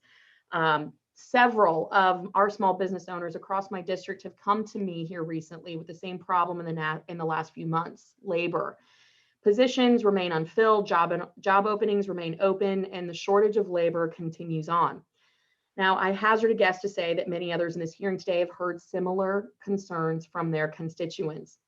Several of our small business owners across my district have come to me here recently with the same problem in the last few months: labor. Positions remain unfilled, job openings remain open, and the shortage of labor continues on. Now, I hazard a guess to say that many others in this hearing today have heard similar concerns from their constituents.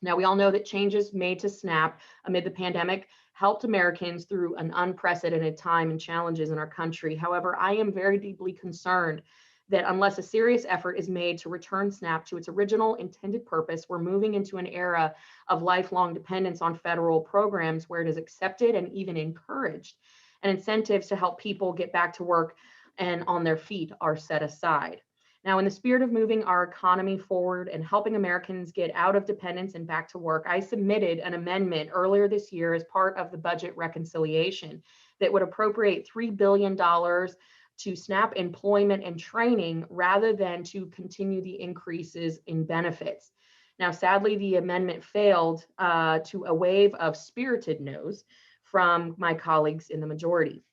Now, we all know that changes made to SNAP amid the pandemic helped Americans through an unprecedented time and challenges in our country. However, I am very deeply concerned that unless a serious effort is made to return SNAP to its original intended purpose, we're moving into an era of lifelong dependence on federal programs where it is accepted and even encouraged, and incentives to help people get back to work and on their feet are set aside. Now, in the spirit of moving our economy forward and helping Americans get out of dependence and back to work, I submitted an amendment earlier this year as part of the budget reconciliation that would appropriate $3 billion to SNAP employment and training rather than to continue the increases in benefits. Now, sadly, the amendment failed to a wave of spirited no's from my colleagues in the majority.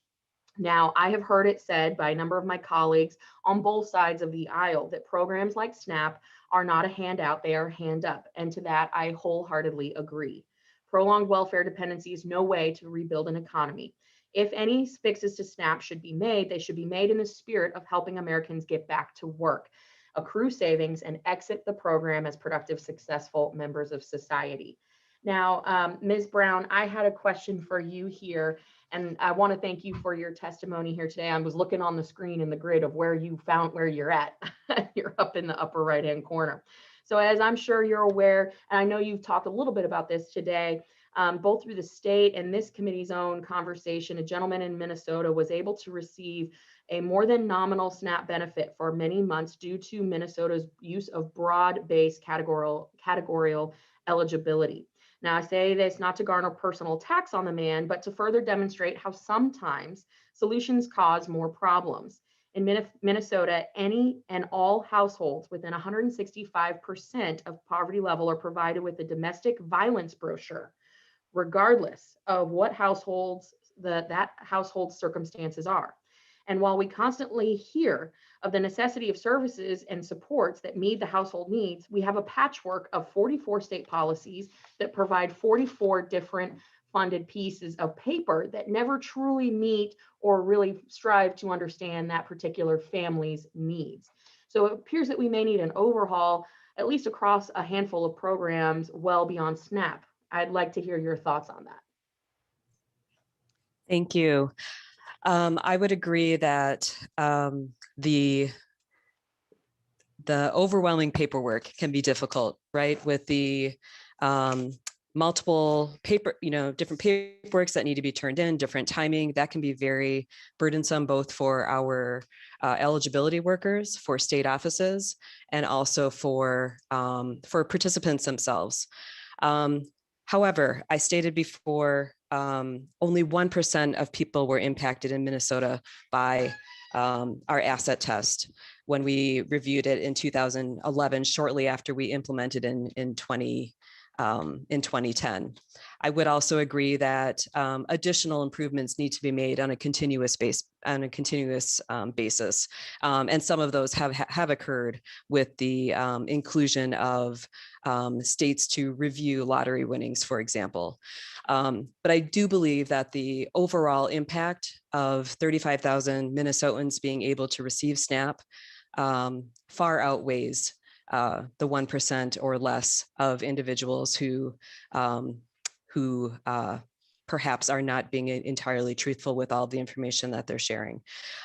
Now, I have heard it said by a number of my colleagues on both sides of the aisle that programs like SNAP are not a handout, they are a hand up. And to that, I wholeheartedly agree. Prolonged welfare dependency is no way to rebuild an economy. If any fixes to SNAP should be made, they should be made in the spirit of helping Americans get back to work. accrue savings, and exit the program as productive, successful members of society. Now, Ms. Brown, I had a question for you here, and I want to thank you for your testimony here today. I was looking on the screen in the grid of where you found where you're at. You're up in the upper right-hand corner. So as I'm sure you're aware, and I know you've talked a little bit about this today, both through the state and this committee's own conversation, a gentleman in Minnesota was able to receive a more than nominal SNAP benefit for many months due to Minnesota's use of broad-based categorical eligibility. Now, I say this not to garner personal attacks on the man, but to further demonstrate how sometimes solutions cause more problems. In Minnesota, any and all households within 165% of poverty level are provided with a domestic violence brochure, regardless of what households that household's circumstances are. And while we constantly hear of the necessity of services and supports that meet the household needs, we have a patchwork of 44 state policies that provide 44 different funded pieces of paper that never truly meet or really strive to understand that particular family's needs. So it appears that we may need an overhaul, at least across a handful of programs well beyond SNAP. I'd like to hear your thoughts on that. Thank you. I would agree that the overwhelming paperwork can be difficult, right? With the multiple different paperworks that need to be turned in, different timing, that can be very burdensome, both for our eligibility workers, for state offices, and also for participants themselves. However, I stated before, only 1% of people were impacted in Minnesota by our asset test when we reviewed it in 2011, shortly after we implemented in 2010. I would also agree that additional improvements need to be made on a continuous basis, and some of those have occurred with the inclusion of states to review lottery winnings, for example. But I do believe that the overall impact of 35,000 Minnesotans being able to receive SNAP far outweighs the 1% or less of individuals who perhaps are not being entirely truthful with all the information that they're sharing.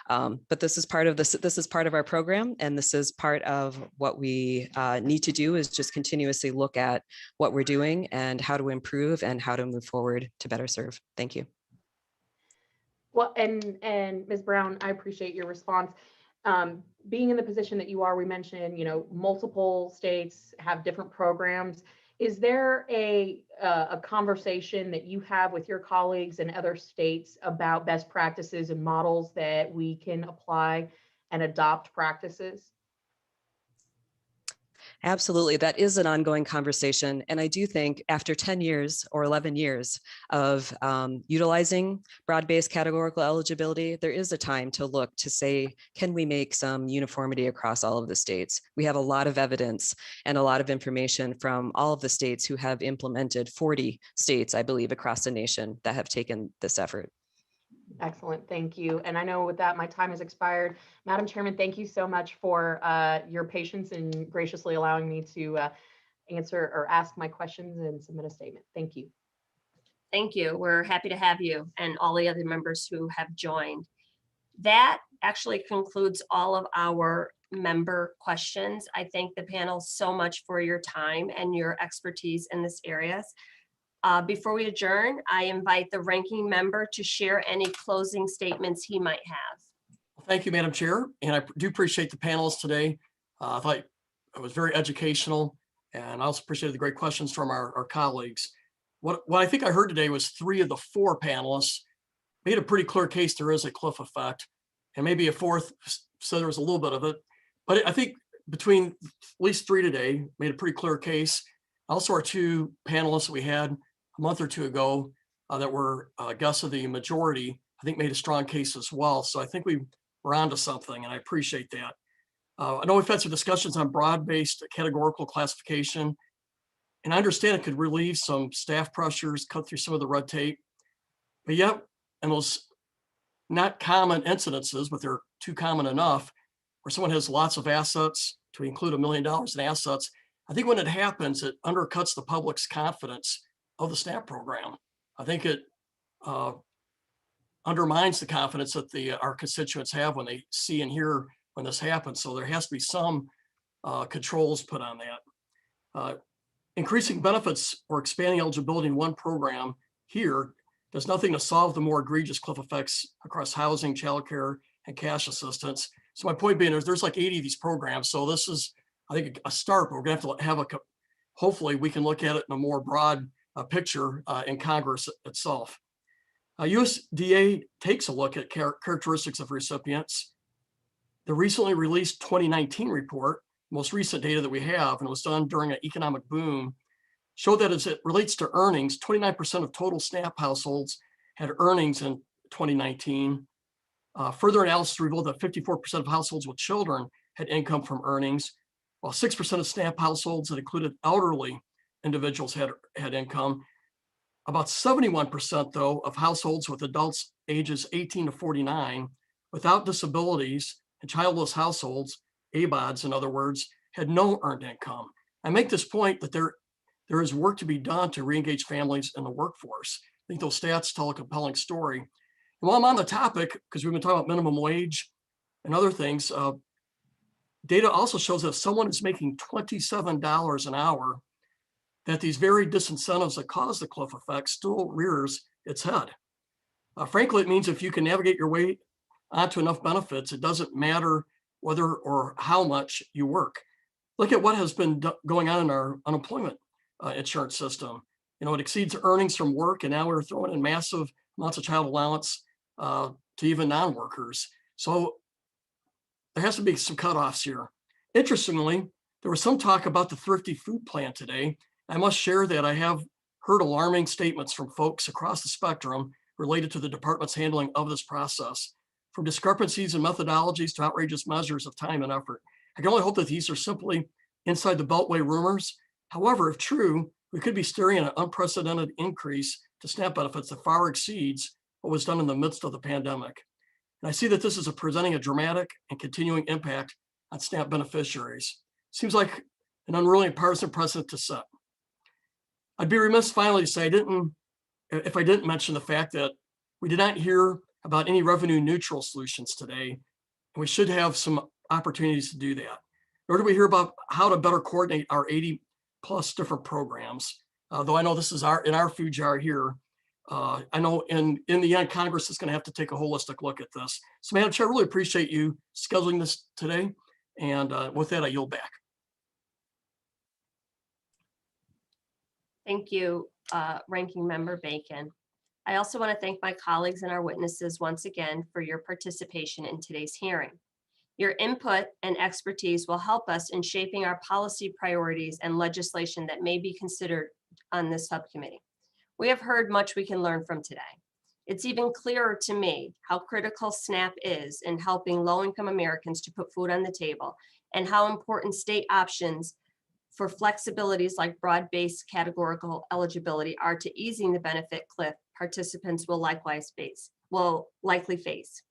But this is part of this is part of our program, and this is part of what we need to do, is just continuously look at what we're doing and how to improve and how to move forward to better serve. Thank you. Well, and Ms. Brown, I appreciate your response. Being in the position that you are, we mentioned, multiple states have different programs. Is there a conversation that you have with your colleagues in other states about best practices and models that we can apply and adopt practices? Absolutely. That is an ongoing conversation. And I do think after 10 years or 11 years of utilizing broad-based categorical eligibility, there is a time to look to say, can we make some uniformity across all of the states? We have a lot of evidence and a lot of information from all of the states who have implemented, 40 states, I believe, across the nation that have taken this effort. Excellent, thank you. And I know with that, my time has expired. Madam Chairman, thank you so much for your patience and graciously allowing me to answer or ask my questions and submit a statement. Thank you. Thank you. We're happy to have you and all the other members who have joined. That actually concludes all of our member questions. I thank the panel so much for your time and your expertise in this area. Before we adjourn, I invite the ranking member to share any closing statements he might have. Thank you, Madam Chair. And I do appreciate the panelists today. I thought it was very educational, and I also appreciated the great questions from our colleagues. What I think I heard today was 3 of the 4 panelists made a pretty clear case there is a cliff effect, and maybe a 4th said there was a little bit of it. But I think between at least 3 today made a pretty clear case. Also, our 2 panelists that we had a month or 2 ago that were guests of the majority, I think made a strong case as well. So I think we were onto something, and I appreciate that. I know we've had some discussions on broad-based categorical classification, and I understand it could relieve some staff pressures, cut through some of the red tape, but yet, in those not common incidences, but they're too common enough, where someone has lots of assets, to include $1 million in assets. I think when it happens, it undercuts the public's confidence of the SNAP program. I think it undermines the confidence that our constituents have when they see and hear when this happens. So there has to be some controls put on that. Increasing benefits or expanding eligibility in one program here does nothing to solve the more egregious cliff effects across housing, childcare, and cash assistance. So my point being is there's like 80 of these programs. So this is, I think, a start, but we're gonna have to have hopefully we can look at it in a more broad picture in Congress itself. USDA takes a look at characteristics of recipients. The recently released 2019 report, most recent data that we have, and it was done during an economic boom, showed that as it relates to earnings, 29% of total SNAP households had earnings in 2019. Further analysis revealed that 54% of households with children had income from earnings, while 6% of SNAP households that included elderly individuals had income. About 71% though of households with adults ages 18 to 49 without disabilities and childless households, ABODs in other words, had no earned income. I make this point that there is work to be done to re-engage families in the workforce. I think those stats tell a compelling story. And while I'm on the topic, because we've been talking about minimum wage and other things, data also shows that if someone is making $27 an hour, that these very disincentives that cause the cliff effect still rears its head. Frankly, it means if you can navigate your way onto enough benefits, it doesn't matter whether or how much you work. Look at what has been going on in our unemployment insurance system. You know, it exceeds earnings from work, and now we're throwing in massive amounts of child allowance to even non-workers. So there has to be some cutoffs here. Interestingly, there was some talk about the thrifty food plan today. I must share that I have heard alarming statements from folks across the spectrum related to the department's handling of this process, from discrepancies in methodologies to outrageous measures of time and effort. I can only hope that these are simply inside the Beltway rumors. However, if true, we could be staring at an unprecedented increase to SNAP benefits that far exceeds what was done in the midst of the pandemic. And I see that this is presenting a dramatic and continuing impact on SNAP beneficiaries. Seems like an unruly partisan precedent to set. I'd be remiss finally to say if I didn't mention the fact that we did not hear about any revenue neutral solutions today, and we should have some opportunities to do that. Nor do we hear about how to better coordinate our 80 plus different programs. Though I know this is in our food jar here. I know in the end, Congress is going to have to take a holistic look at this. So Madam Chair, I really appreciate you scheduling this today. And with that, I yield back. Thank you, Ranking Member Bacon. I also want to thank my colleagues and our witnesses once again for your participation in today's hearing. Your input and expertise will help us in shaping our policy priorities and legislation that may be considered on this subcommittee. We have heard much we can learn from today. It's even clearer to me how critical SNAP is in helping low-income Americans to put food on the table, and how important state options for flexibilities like broad-based categorical eligibility are to easing the benefit cliff participants will likely face.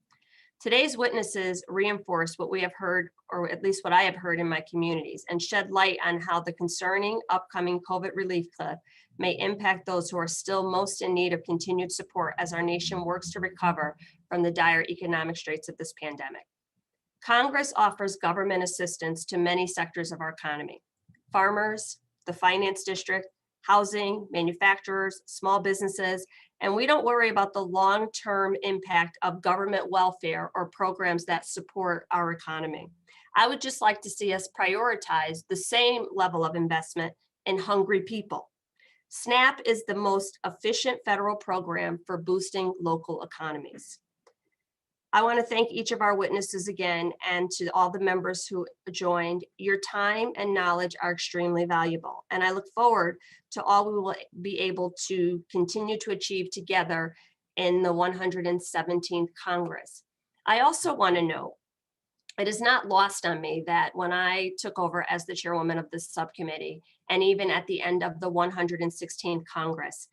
Today's witnesses reinforce what we have heard, or at least what I have heard in my communities, and shed light on how the concerning upcoming COVID relief cliff may impact those who are still most in need of continued support as our nation works to recover from the dire economic straits of this pandemic. Congress offers government assistance to many sectors of our economy: farmers, the finance district, housing, manufacturers, small businesses, and we don't worry about the long-term impact of government welfare or programs that support our economy. I would just like to see us prioritize the same level of investment in hungry people. SNAP is the most efficient federal program for boosting local economies. I want to thank each of our witnesses again, and to all the members who joined. Your time and knowledge are extremely valuable, and I look forward to all we will be able to continue to achieve together in the 117th Congress. I also want to note, it is not lost on me that when I took over as the chairwoman of this subcommittee, and even at the end of the 116th Congress,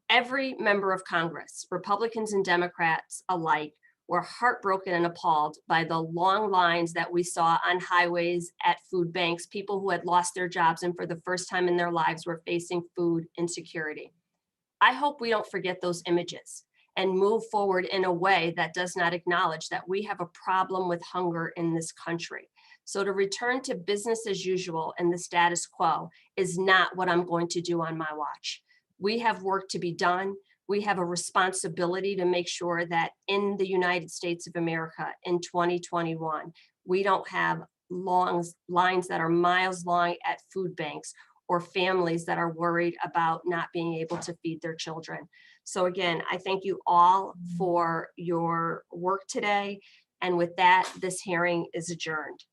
every member of Congress, Republicans and Democrats alike, We're heartbroken and appalled by the long lines that we saw on highways, at food banks, people who had lost their jobs and for the first time in their lives were facing food insecurity. I hope we don't forget those images and move forward in a way that does not acknowledge that we have a problem with hunger in this country. So to return to business as usual and the status quo is not what I'm going to do on my watch. We have work to be done. We have a responsibility to make sure that in the United States of America in 2021, we don't have long lines that are miles long at food banks or families that are worried about not being able to feed their children. So again, I thank you all for your work today. And with that, this hearing is adjourned.